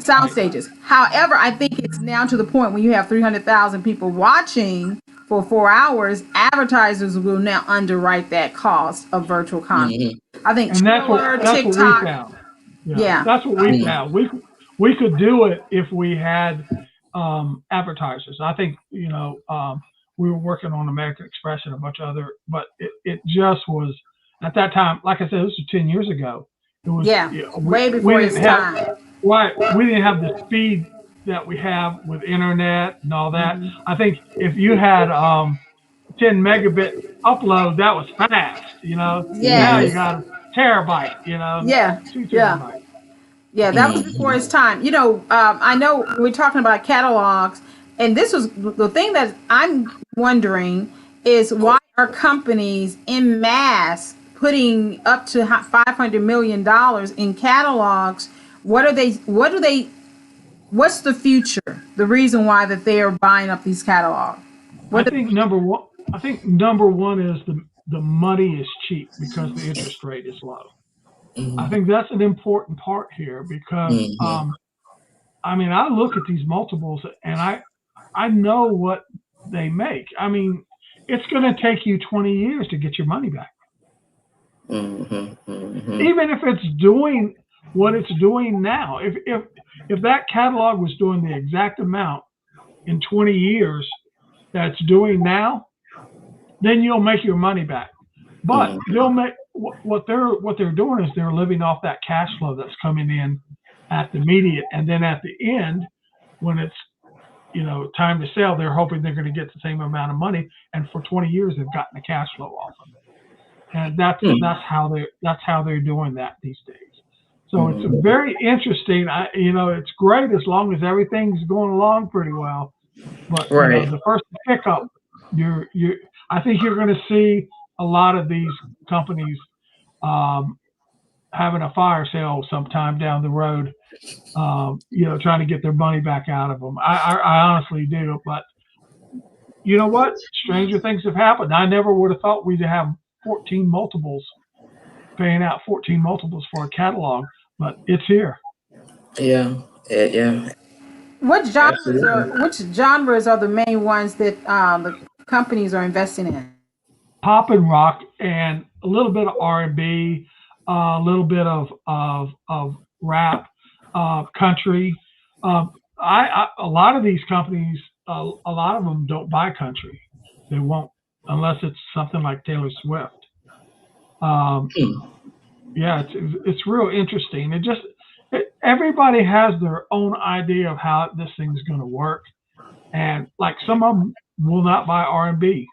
sound right. stages. However, I think it's now to the point when you have 300,000 people watching for 4 hours, advertisers will now underwrite that cost of virtual content. Hmm. I think And Twitter, that's what we TikTok, found. Yeah, yeah. that's what we found. We could do it if we had advertisers. I think we were working on American Express and a bunch of other, but it just was at that time. Like I said, this was 10 years ago. It was, Yeah, way we before his didn't have, time. right. We didn't have the speed that we have with internet and all that. Hmm. I think if you had 10 megabit upload, that was fast. Now you Yes. Hmm. got a terabyte. Yeah. Two Yeah. terabytes. Yeah, that was before Hmm. his time. I know we're talking about catalogs, and this was the thing that I'm wondering is why are companies in mass putting up to $500 million in catalogs? What are they? What do they? What's the future? The reason why that they are buying up these catalogs? I What? think number one. I think number one is the money is cheap because the interest rate is low. I think that's an important part here because Hmm. I mean I look at these multiples and I know what they make. I mean it's going to take you 20 years to get your money back. Even if it's doing what it's doing now, if that catalog was doing the exact amount in 20 years that it's doing now, then you'll make your money back. But they'll make what they're doing is they're living off that cash flow that's coming in at the immediate, and then at the end, when it's time to sell, they're hoping they're going to get the same amount of money. And for 20 years, they've gotten the cash flow off of it, and that's how they're doing that these days. So it's very interesting. It's great as long as everything's going along pretty well. But the first hiccup, I think you're going to see a lot of these companies having a fire sale sometime down the road. Trying to get their money back out of them. I honestly do. But you know what? Stranger things have happened. I never would have thought we'd have 14 multiples, paying out 14 multiples for a catalog, but it's here. Yeah. Which genres are the main ones that the companies are investing in? Pop and rock, and a little bit of R&B, a little bit of rap, country. A lot of these companies, a lot of them don't buy country. They won't unless it's something like Taylor Swift. Yeah, it's real interesting. Everybody has their own idea of how this thing's going to work, and like some of them will not buy R&B.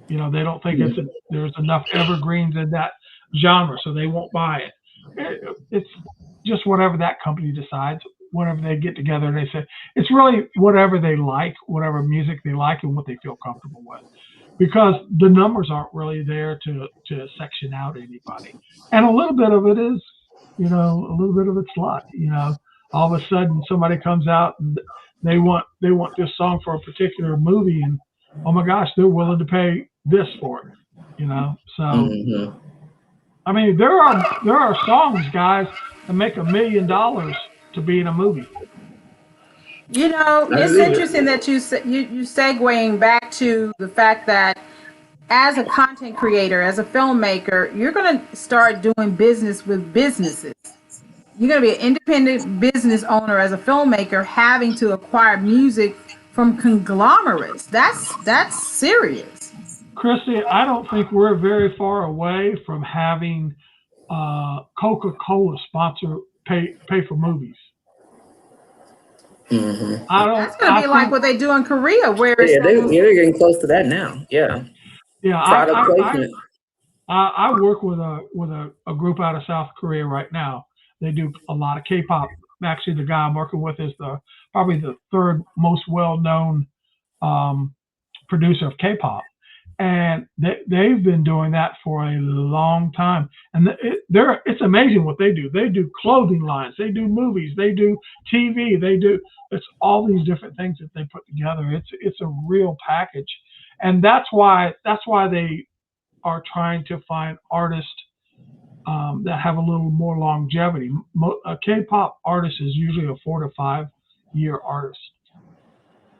They don't think there's enough evergreens in that genre, so they won't buy it. It's just whatever that company decides. Whenever they get together and they say, it's really whatever they like, whatever music they like, and what they feel comfortable with, because the numbers aren't really there to section out anybody. And a little bit of it is, a little bit of it's luck. All of a sudden somebody comes out and they want this song for a particular movie, and oh my gosh, they're willing to pay this for it. So I mean, there are songs, guys, that make $1 million to be in a movie. It's interesting that you segueing back to the fact that as a content creator, as a filmmaker, you're going to start doing business with businesses. You're going to be an independent business owner as a filmmaker, having to acquire music from conglomerates. That's serious. Christy, I don't think we're very far away from having Coca-Cola sponsor pay for movies. That's going to be like what they do in Korea, where they're getting close to that now. Yeah. Product placement. I work with a group out of South Korea right now. They do a lot of K-pop. Actually, the guy I'm working with is probably the third most well-known producer of K-pop. And they've been doing that for a long time. And it's amazing what they do. They do clothing lines. They do movies. They do TV. It's all these different things that they put together. It's a real package. And that's why they are trying to find artists that have a little more longevity. A K-pop artist is usually a 4 to 5 year artist.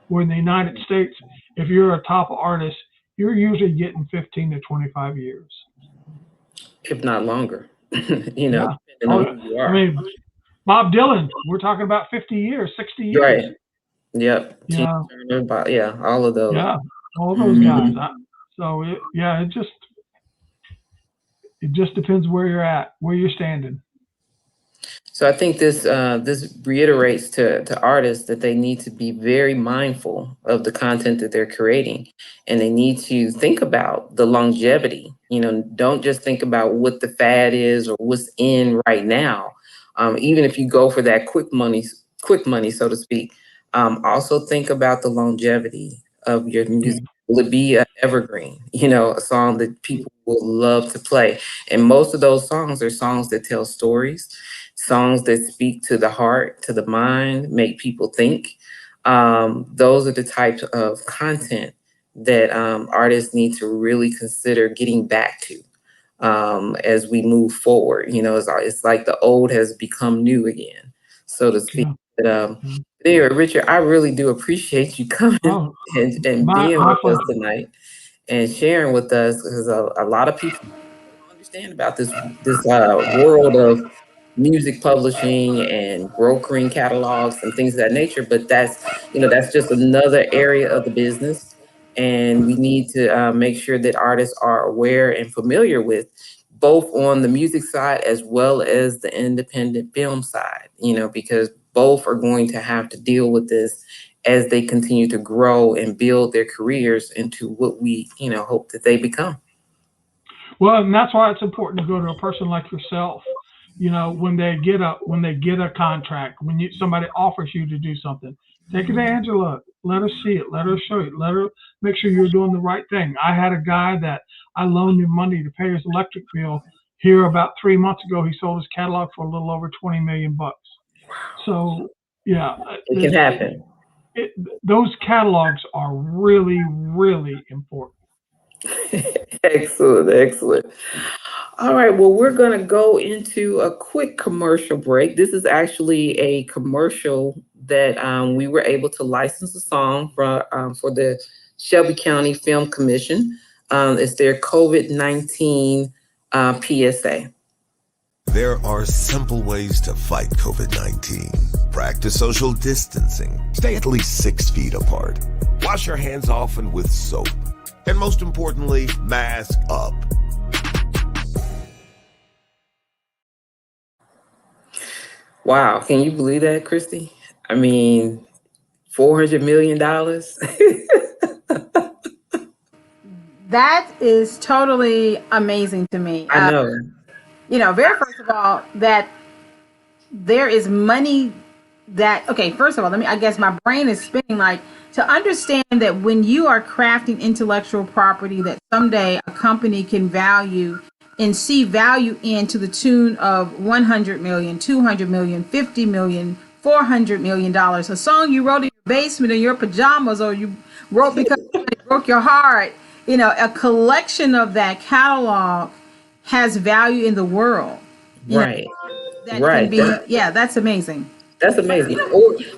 Where in the United States, if you're a top artist, you're usually getting 15 to 25 years. If not longer. Depending Yeah. on who you are. I mean, Bob Dylan, we're talking about 50 years, 60 years. Right. Yep. Yeah. All of those. Yeah, all those guys. So it just depends where you're at, where you're standing. So I think this reiterates to artists that they need to be very mindful of the content that they're creating, and they need to think about the longevity. Don't just think about what the fad is or what's in right now. Even if you go for that quick money, so to speak, also think about the longevity of your music. Will it be an evergreen? A song that people will love to play. And most of those songs are songs that tell stories. Songs that speak to the heart, to the mind, make people think. Those are the types of content that artists need to really consider getting back to as we move forward. It's like the old has become new again, so to speak. Yeah. But, anyway, Richard, I really do appreciate you coming and being with us tonight and sharing with us, because a lot of people don't understand about this world of music publishing and brokering catalogs and things of that nature. But that's just another area of the business, and we need to make sure that artists are aware and familiar with both on the music side as well as the independent film side. Because both are going to have to deal with this as they continue to grow and build their careers into what we hope that they become. Well, and that's why it's important to go to a person like yourself. When they get a contract, when somebody offers you to do something, take it to Angela. Let her see it. Let her show you. Let her make sure you're doing the right thing. I had a guy that I loaned him money to pay his electric bill here about 3 months ago. He sold his catalog for a little over $20 million. So yeah, it can happen. Those catalogs are really, really important. Excellent. All right, well, we're going to go into a quick commercial break. This is actually a commercial that we were able to license a song for the Shelby County Film Commission. It's their COVID-19 PSA. There are simple ways to fight COVID-19. Practice social distancing. Stay at least 6 feet apart. Wash your hands often with soap. And most importantly, mask up. Wow, can you believe that, Christy? I mean, $400 million. That is totally amazing to me. I know. Very first of all, that there is money that, okay, first of all, I guess my brain is spinning, like, to understand that when you are crafting intellectual property that someday a company can value and see value in to the tune of 100 million, 200 million, 50 million, $400 million, a song you wrote in your basement in your pajamas, or you wrote because it broke your heart, a collection of that catalog has value in the world. Right. Can be, that's amazing. That's amazing.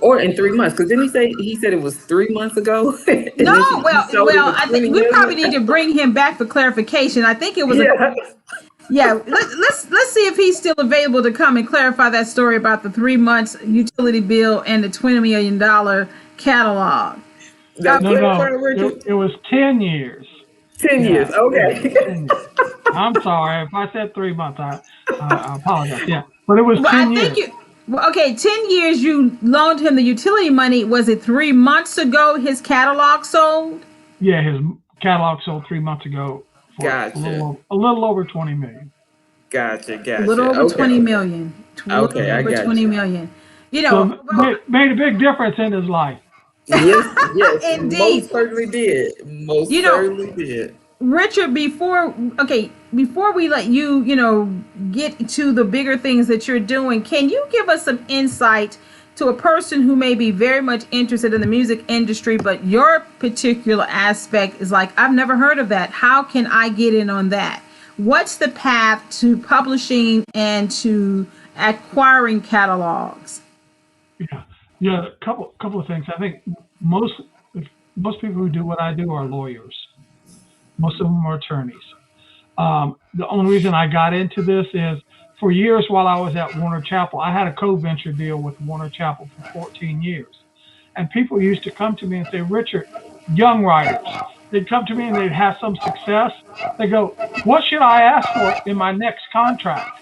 Or in 3 months, because didn't he said it was 3 months ago? No, I think we probably need to bring him back for clarification. I think it was let's see if he's still available to come and clarify that story about the 3 months utility bill and the $20 million catalog. No, it was 10 years. 10 years, okay. 10 years. I'm sorry if I said 3 months. I apologize. Yeah, but it was 10 years. 10 years you loaned him the utility money. Was it 3 months ago his catalog sold? Yeah, his catalog sold 3 months ago for a little over 20 million. Gotcha. A little over 20 million. Okay, I got 20 million. So made a big difference in his life. Yes. Indeed. Most certainly did. Certainly did. Richard, before we let you, get to the bigger things that you're doing, can you give us some insight to a person who may be very much interested in the music industry, but your particular aspect is like, I've never heard of that. How can I get in on that? What's the path to publishing and to acquiring catalogs? Yeah, a couple of things. I think most people who do what I do are lawyers. Most of them are attorneys. The only reason I got into this is for years while I was at Warner Chappell, I had a co-venture deal with Warner Chappell for 14 years. And people used to come to me and say, Richard, young writers, they'd come to me and they'd have some success. They go, what should I ask for in my next contract?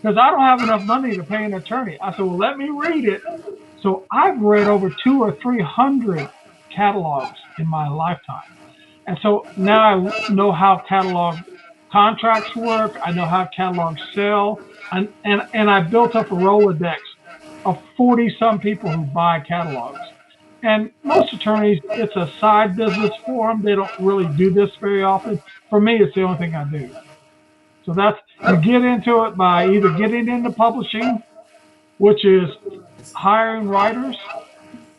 Because I don't have enough money to pay an attorney. I said, well, let me read it. So I've read over 200 or 300 catalogs in my lifetime. And so now I know how catalog contracts work. I know how catalogs sell. And I built up a Rolodex of 40-some people who buy catalogs. And most attorneys, it's a side business for them. They don't really do this very often. For me, it's the only thing I do. So you get into it by either getting into publishing, which is hiring writers,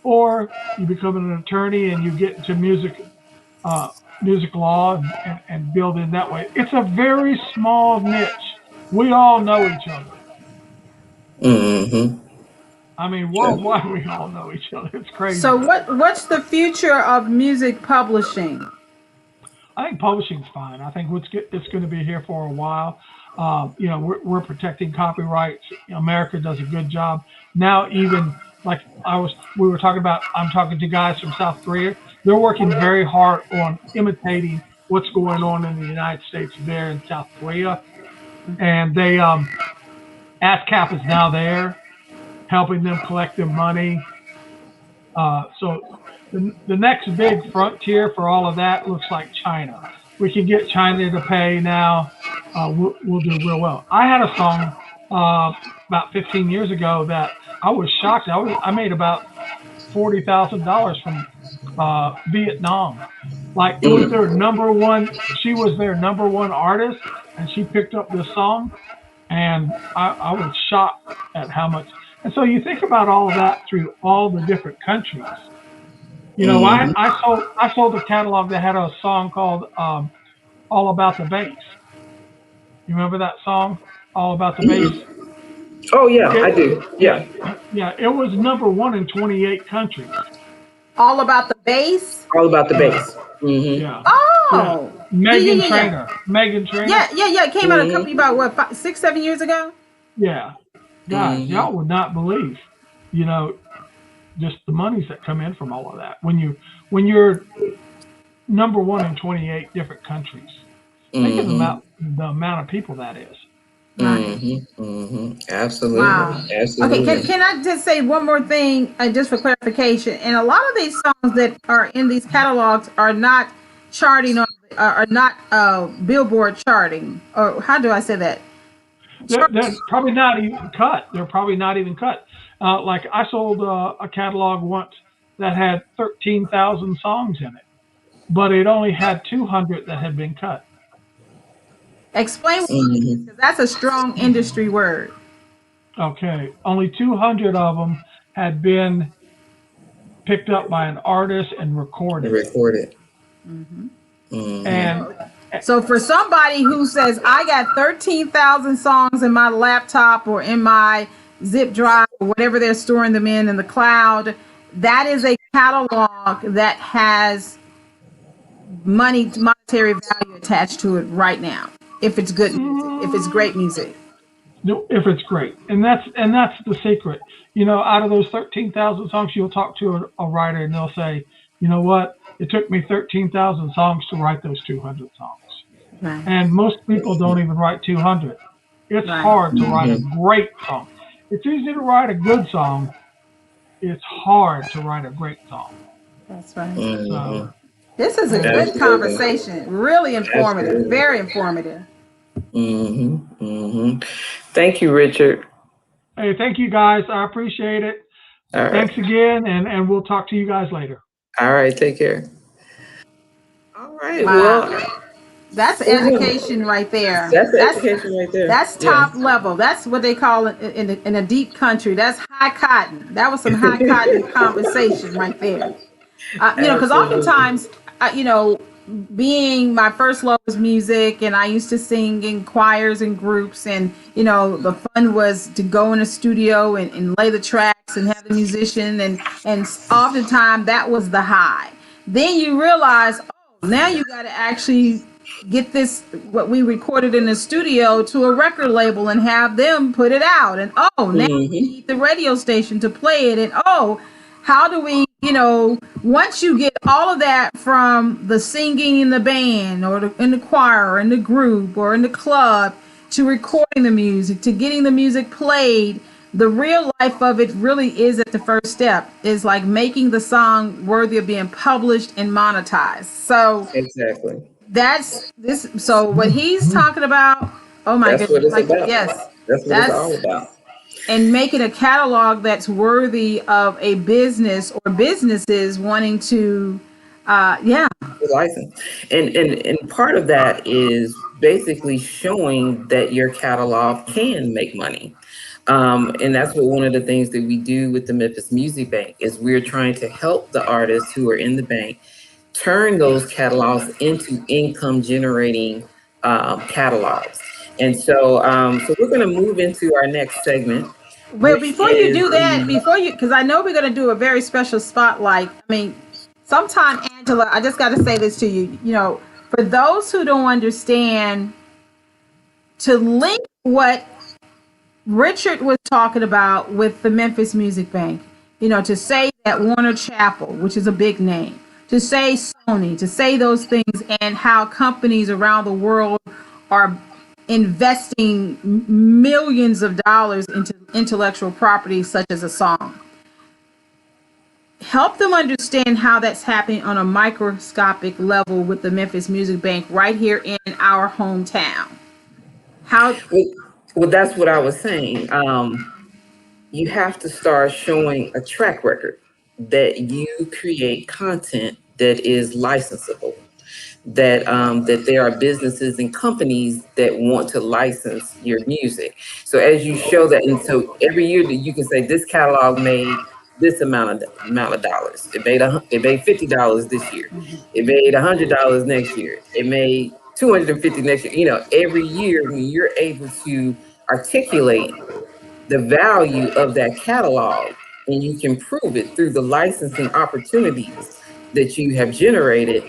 or you become an attorney and you get into music law and build in that way. It's a very small niche. We all know each other. Mm-hmm. I mean, worldwide, we all know each other. It's crazy. So what's the future of music publishing? I think publishing's fine. I think it's going to be here for a while. We're protecting copyrights. America does a good job. Now, even like we were talking about, I'm talking to guys from South Korea. They're working very hard on imitating what's going on in the United States there in South Korea. And they, ASCAP is now there helping them collect their money. So the next big frontier for all of that looks like China. We can get China to pay now. We'll do real well. I had a song about 15 years ago that I was shocked. I made about $40,000 from Vietnam. Like it was their number one. She was their number one artist, and she picked up this song, and I was shocked at how much. And so you think about all of that through all the different countries. I sold a catalog that had a song called "All About the Bass." You remember that song, "All About the Bass"? Oh yeah, I do. Yeah. Yeah, it was number one in 28 countries. All About the Bass. All About the Bass. Mm-hmm. Yeah. Oh. Yeah. Meghan Trainor. Yeah. It came out a couple about what 6-7 years ago. Yeah. Guys, y'all would not believe, just the monies that come in from all of that. When you're number one in 28 different countries, think of the amount of people that is. Absolutely. Wow. Absolutely. Okay, can I just say one more thing, just for clarification? And a lot of these songs that are in these catalogs are not charting on, are not Billboard charting. Or how do I say that? They're probably not even cut. Like I sold a catalog once that had 13,000 songs in it, but it only had 200 that had been cut. Explain what it is, because that's a strong industry word. Okay, only 200 of them had been picked up by an artist and recorded. And so for somebody who says, I got 13,000 songs in my laptop or in my zip drive or whatever they're storing them in the cloud, that is a catalog that has monetary value attached to it right now. If it's good music, if it's great music. If it's great. And that's the secret. Out of those 13,000 songs, you'll talk to a writer and they'll say, you know what? It took me 13,000 songs to write those 200 songs. Right. And most people don't even write 200. It's hard to write a great song. It's easy to write a good song. It's hard to write a great song. That's right. So, this is a good conversation. Really informative. Very informative. Thank you, Richard. Hey, thank you guys. I appreciate it. Thanks again, and we'll talk to you guys later. All right, take care. All right. Wow. Well, that's education right there. That's education right there. That's top level. That's what they call it in a deep country. That's high cotton. That was some high cotton conversation right there. Because oftentimes, being my first love was music, and I used to sing in choirs and groups, and the fun was to go in a studio and lay the tracks and have the musician, and oftentimes that was the high. Then you realize, now you got to actually get this, what we recorded in the studio, to a record label and have them put it out, and now we need the radio station to play it, and how do we, once you get all of that from the singing in the band or in the choir or in the group or in the club to recording the music, to getting the music played, the real life of it really is at the first step, is like making the song worthy of being published and monetized. So exactly. That's this. So what he's talking about, oh my goodness. What it's about. Yes. That's what it's all about. And making a catalog that's worthy of a business or businesses wanting to, license. And part of that is basically showing that your catalog can make money. And that's what one of the things that we do with the Memphis Music Bank is we're trying to help the artists who are in the bank turn those catalogs into income generating catalogs. And so we're going to move into our next segment. Well, before you do that, because I know we're going to do a very special spotlight. I mean, sometime, Angela, I just got to say this to you. For those who don't understand to link what Richard was talking about with the Memphis Music Bank, to say that Warner Chappell, which is a big name, to say Sony, to say those things, and how companies around the world are investing millions of dollars into intellectual property such as a song. Help them understand how that's happening on a microscopic level with the Memphis Music Bank right here in our hometown. How? Well, that's what I was saying. You have to start showing a track record that you create content that is licensable, that there are businesses and companies that want to license your music. So as you show that, and so every year that you can say this catalog made this amount of dollars. It made $50 this year. It made $100 next year. It made $250 next year. Every year when you're able to articulate the value of that catalog, and you can prove it through the licensing opportunities that you have generated,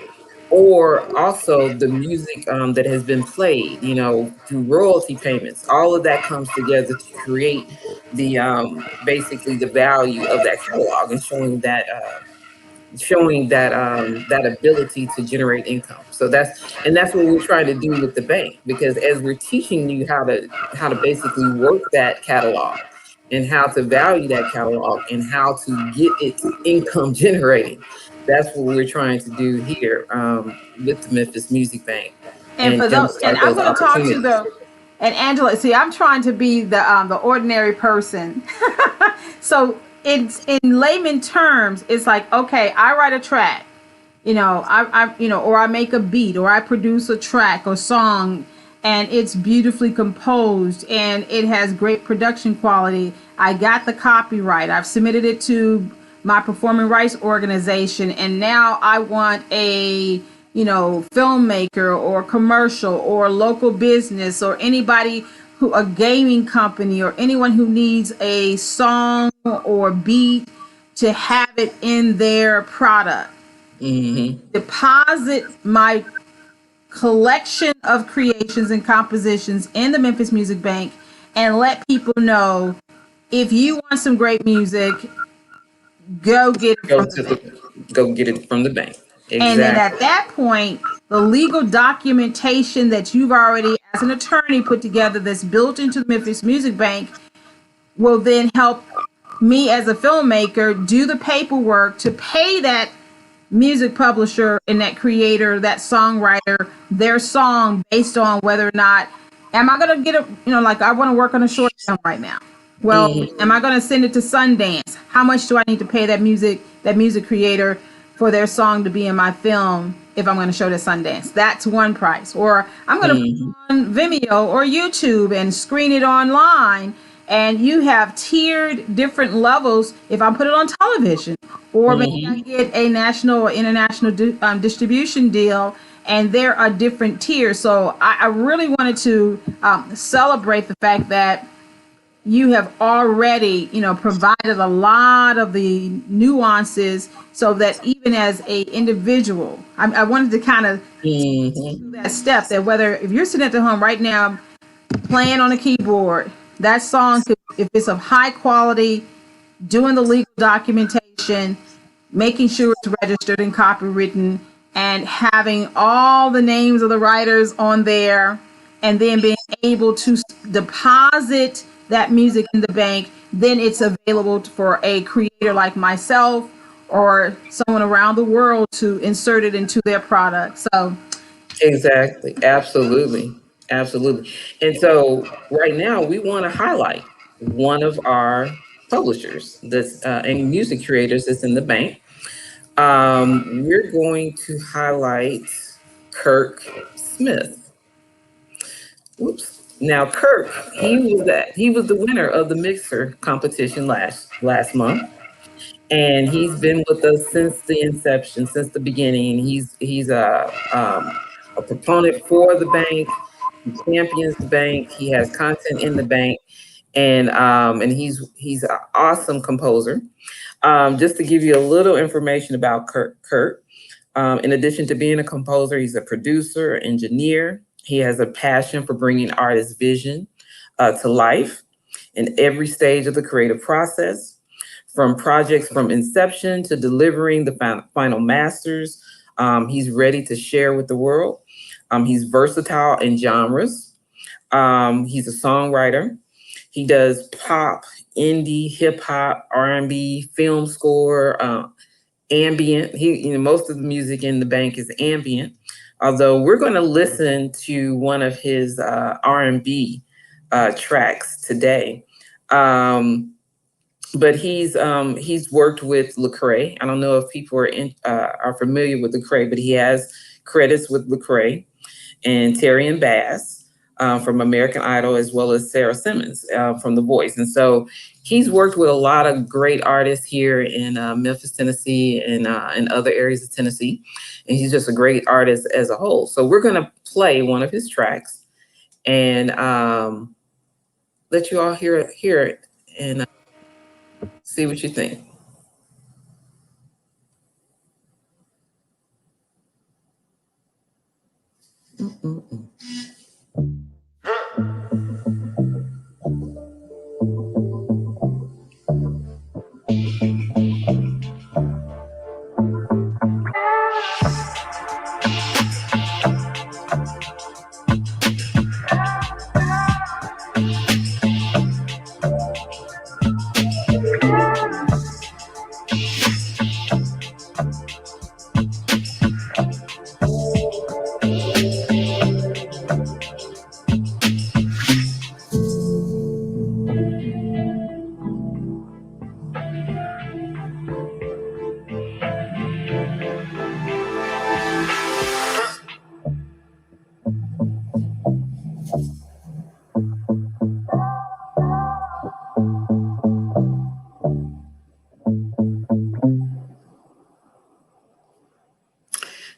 or also the music that has been played, through royalty payments. All of that comes together to create the basically the value of that catalog, and showing that that ability to generate income. So that's what we're trying to do with the bank, because as we're teaching you how to basically work that catalog, and how to value that catalog, and how to get it income generating, that's what we're trying to do here with the Memphis Music Bank. And for those, and I'm going to talk to and Angela. See, I'm trying to be the ordinary person. So it's in layman terms, it's like, okay, I write a track, or I make a beat, or I produce a track or song, and it's beautifully composed and it has great production quality. I got the copyright. I've submitted it to my performing rights organization, and now I want a filmmaker or commercial or local business or anybody a gaming company or anyone who needs a song or beat to have it in their product. Mm-hmm. Deposit my collection of creations and compositions in the Memphis Music Bank, and let people know, if you want some great music, go get it from the bank. Go get it from the bank. Exactly. And then at that point, the legal documentation that you've already, as an attorney, put together that's built into the Memphis Music Bank will then help me as a filmmaker do the paperwork to pay that music publisher and that creator, that songwriter, their song based on whether or not, am I going to get like I want to work on a short film right now. Well, am I going to send it to Sundance? How much do I need to pay that music creator for their song to be in my film if I'm going to show it at Sundance? That's one price. Or I'm going to put it on Vimeo or YouTube and screen it online. And you have tiered different levels if I put it on television. Or maybe I get a national or international distribution deal, and there are different tiers. So I really wanted to celebrate the fact that you have already, provided a lot of the nuances, so that even as a individual, I wanted to kind of do that step, that whether if you're sitting at the home right now playing on a keyboard, that song could, if it's of high quality, doing the legal documentation, making sure it's registered and copywritten, and having all the names of the writers on there, and then being able to deposit that music in the bank, then it's available for a creator like myself or someone around the world to insert it into their product. So exactly, absolutely. And so right now we want to highlight one of our publishers that's and music creators that's in the bank. We're going to highlight Kirk Smith. Whoops. Now, Kirk, he was the winner of the mixer competition last month, and he's been with us since the inception, since the beginning. He's a proponent for the bank. He champions the bank. He has content in the bank, and he's an awesome composer. Just to give you a little information about Kirk, in addition to being a composer, he's a producer, engineer, He has a passion for bringing artist vision to life in every stage of the creative process, from projects from inception to delivering the final masters. He's ready to share with the world. He's versatile in genres. He's a songwriter. He does pop, indie, hip hop, R&B, film score, ambient. Most of the music in the bank is ambient. Although we're going to listen to one of his R&B tracks today. But he's worked with Lecrae. I don't know if people are familiar with Lecrae, but he has credits with Lecrae and Terry and Bass from American Idol, as well as Sarah Simmons from The Voice. And so he's worked with a lot of great artists here in Memphis, Tennessee, and in other areas of Tennessee. And he's just a great artist as a whole. So we're going to play one of his tracks and let you all hear it and see what you think. Mm-mm-mm.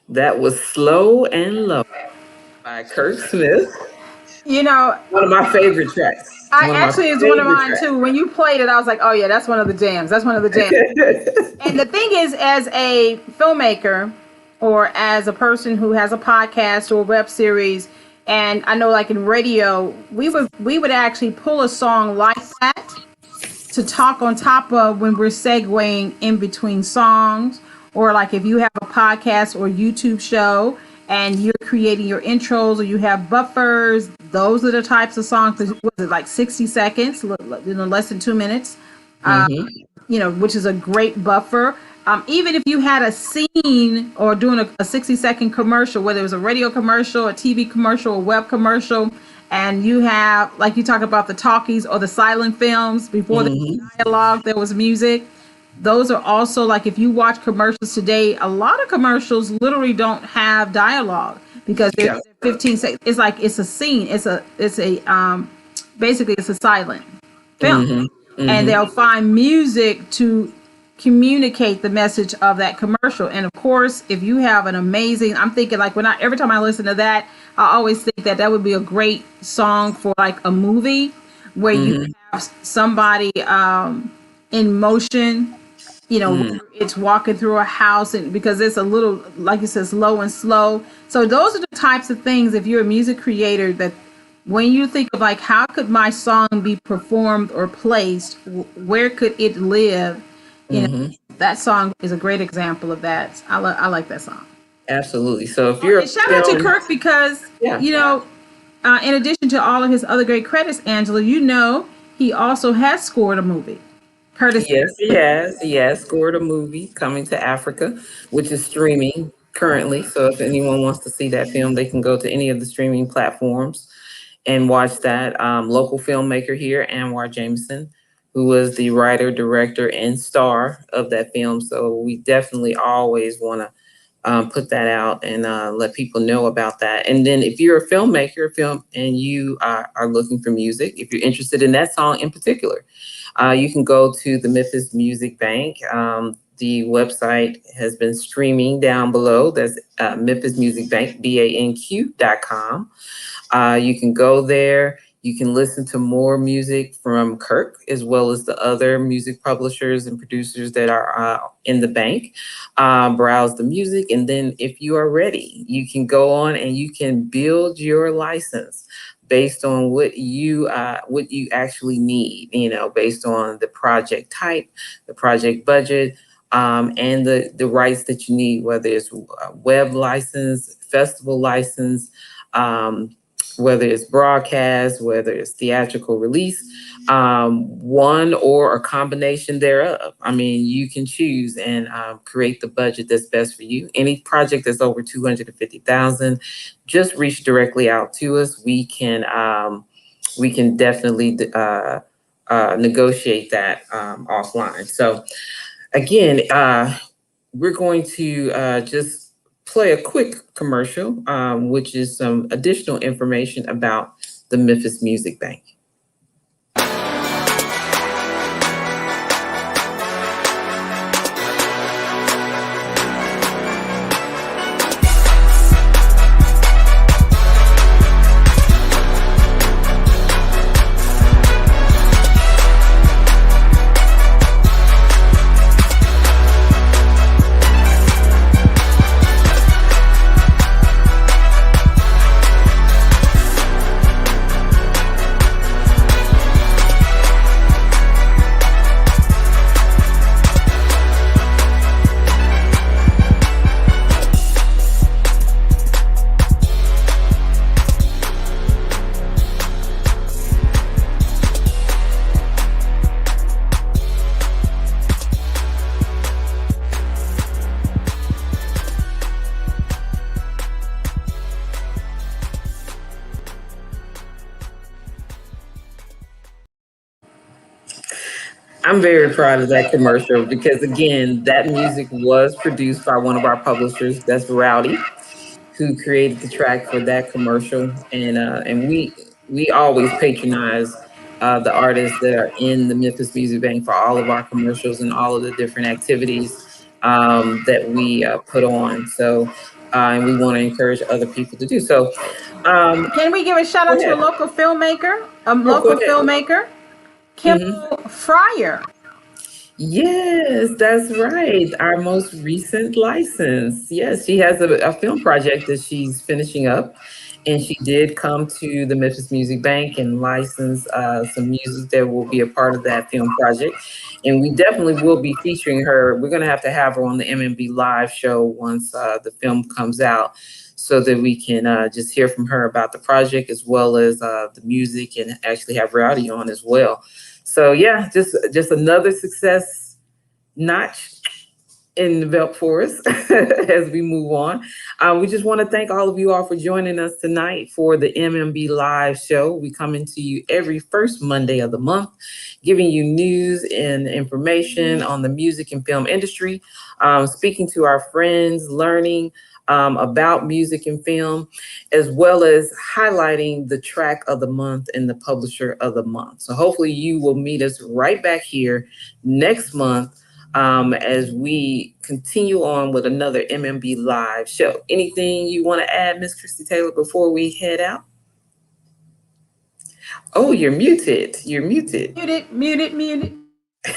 That was Slow and Low by Kirk Smith. One of my favorite tracks. It's one of mine too. When you played it, I was like, oh yeah, that's one of the jams. That's one of the jams. And the thing is, as a filmmaker or as a person who has a podcast or a web series, and I know like in radio, we would actually pull a song like that to talk on top of when we're segueing in between songs, or like if you have a podcast or YouTube show and you're creating your intros or you have buffers, those are the types of songs. Was it like 60 seconds, less than 2 minutes, which is a great buffer. Even if you had a scene or doing a 60-second commercial, whether it was a radio commercial, a TV commercial, a web commercial, and you have, like you talk about the talkies or the silent films, before the dialogue, there was music. Those are also, like, if you watch commercials today, a lot of commercials literally don't have dialogue because they're 15 seconds. It's like, it's a scene. Basically it's a silent film. And they'll find music to communicate the message of that commercial. And of course, if you have an amazing, I'm thinking like every time I listen to that, I always think that would be a great song for like a movie where you have somebody in motion, it's walking through a house, and because it's a little, like you said, low and slow. So those are the types of things, if you're a music creator, that when you think of like, how could my song be performed or placed, where could it live? That song is a great example of that. I like that song. Absolutely. So if you're shout out to Kirk because in addition to all of his other great credits, Angela, he also has scored a movie. Yes, he has. He has scored a movie, Coming to Africa, which is streaming currently. So if anyone wants to see that film, they can go to any of the streaming platforms and watch that. Local filmmaker here, Anwar Jameson, who was the writer, director, and star of that film. So we definitely always want to put that out and let people know about that. And then if you're a filmmaker, and you are looking for music, if you're interested in that song in particular, you can go to the Memphis Music Bank. The website has been streaming down below. That's Memphis Music Bank, BANQ.com. You can go there. You can listen to more music from Kirk as well as the other music publishers and producers that are in the bank. Browse the music, and then if you are ready, you can go on and you can build your license based on what you actually need. Based on the project type, the project budget, and the rights that you need, whether it's a web license, festival license, whether it's broadcast, whether it's theatrical release, one or a combination thereof. I mean, you can choose and create the budget that's best for you. Any project that's over 250,000, just reach directly out to us. We can definitely negotiate that offline. So again, we're going to just play a quick commercial, which is some additional information about the Memphis Music Bank. I'm very proud of that commercial because, again, that music was produced by one of our publishers, that's Rowdy, who created the track for that commercial. And we always patronize the artists that are in the Memphis Music Bank for all of our commercials and all of the different activities that we put on. So, and we want to encourage other people to do so. Can we give a shout out to a local filmmaker? Filmmaker, Kimball Fryer. Yes, that's right. Our most recent license. Yes, she has a film project that she's finishing up. And she did come to the Memphis Music Bank and license some music that will be a part of that film project. And we definitely will be featuring her. We're going to have her on the MMB Live Show once the film comes out, so that we can just hear from her about the project as well as the music, and actually have Rowdy on as well. So yeah, just another success notch in the belt for us as we move on. We just want to thank all of you all for joining us tonight for the MMB Live Show. We come into you every first Monday of the month, giving you news and information on the music and film industry, speaking to our friends, learning about music and film, as well as highlighting the track of the month and the publisher of the month. So hopefully you will meet us right back here next month as we continue on with another MMB Live Show. Anything you want to add, Miss Christy Taylor, before we head out? Oh, you're muted. You're muted. Muted.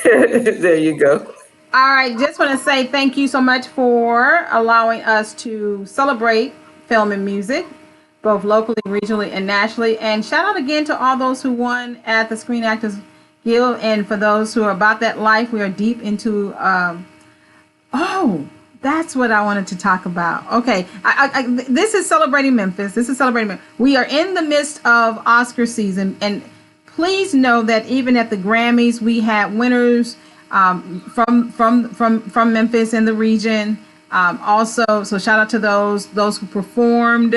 There you go. All right, just want to say thank you so much for allowing us to celebrate film and music, both locally, regionally, and nationally. And shout out again to all those who won at the Screen Actors Guild. And for those who are about that life, we are deep into, that's what I wanted to talk about. Okay, this is Celebrating Memphis. We are in the midst of Oscar season. And please know that even at the Grammys, we had winners from Memphis and the region. Also, so shout out to those who performed.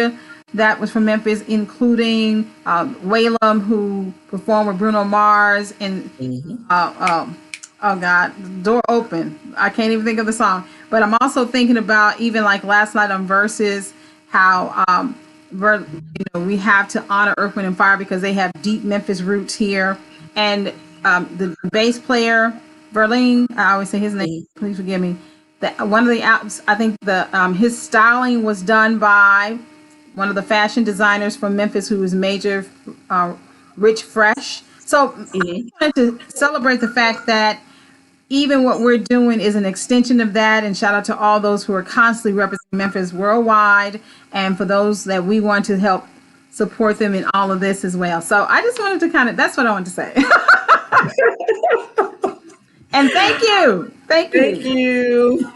That was from Memphis, including Whalum, who performed with Bruno Mars, and oh God, Door Open. I can't even think of the song. But I'm also thinking about even like last night on Versus, how we have to honor Earth, Wind, and Fire because they have deep Memphis roots here, and the bass player Verlaine, I always say his name, please forgive me. One of the apps, I think his styling was done by one of the fashion designers from Memphis, who is major rich, fresh. So I wanted to celebrate the fact that even what we're doing is an extension of that. And shout out to all those who are constantly representing Memphis worldwide, and for those that we want to help support them in all of this as well. So I just wanted to that's what I wanted to say. And thank you. Thank you.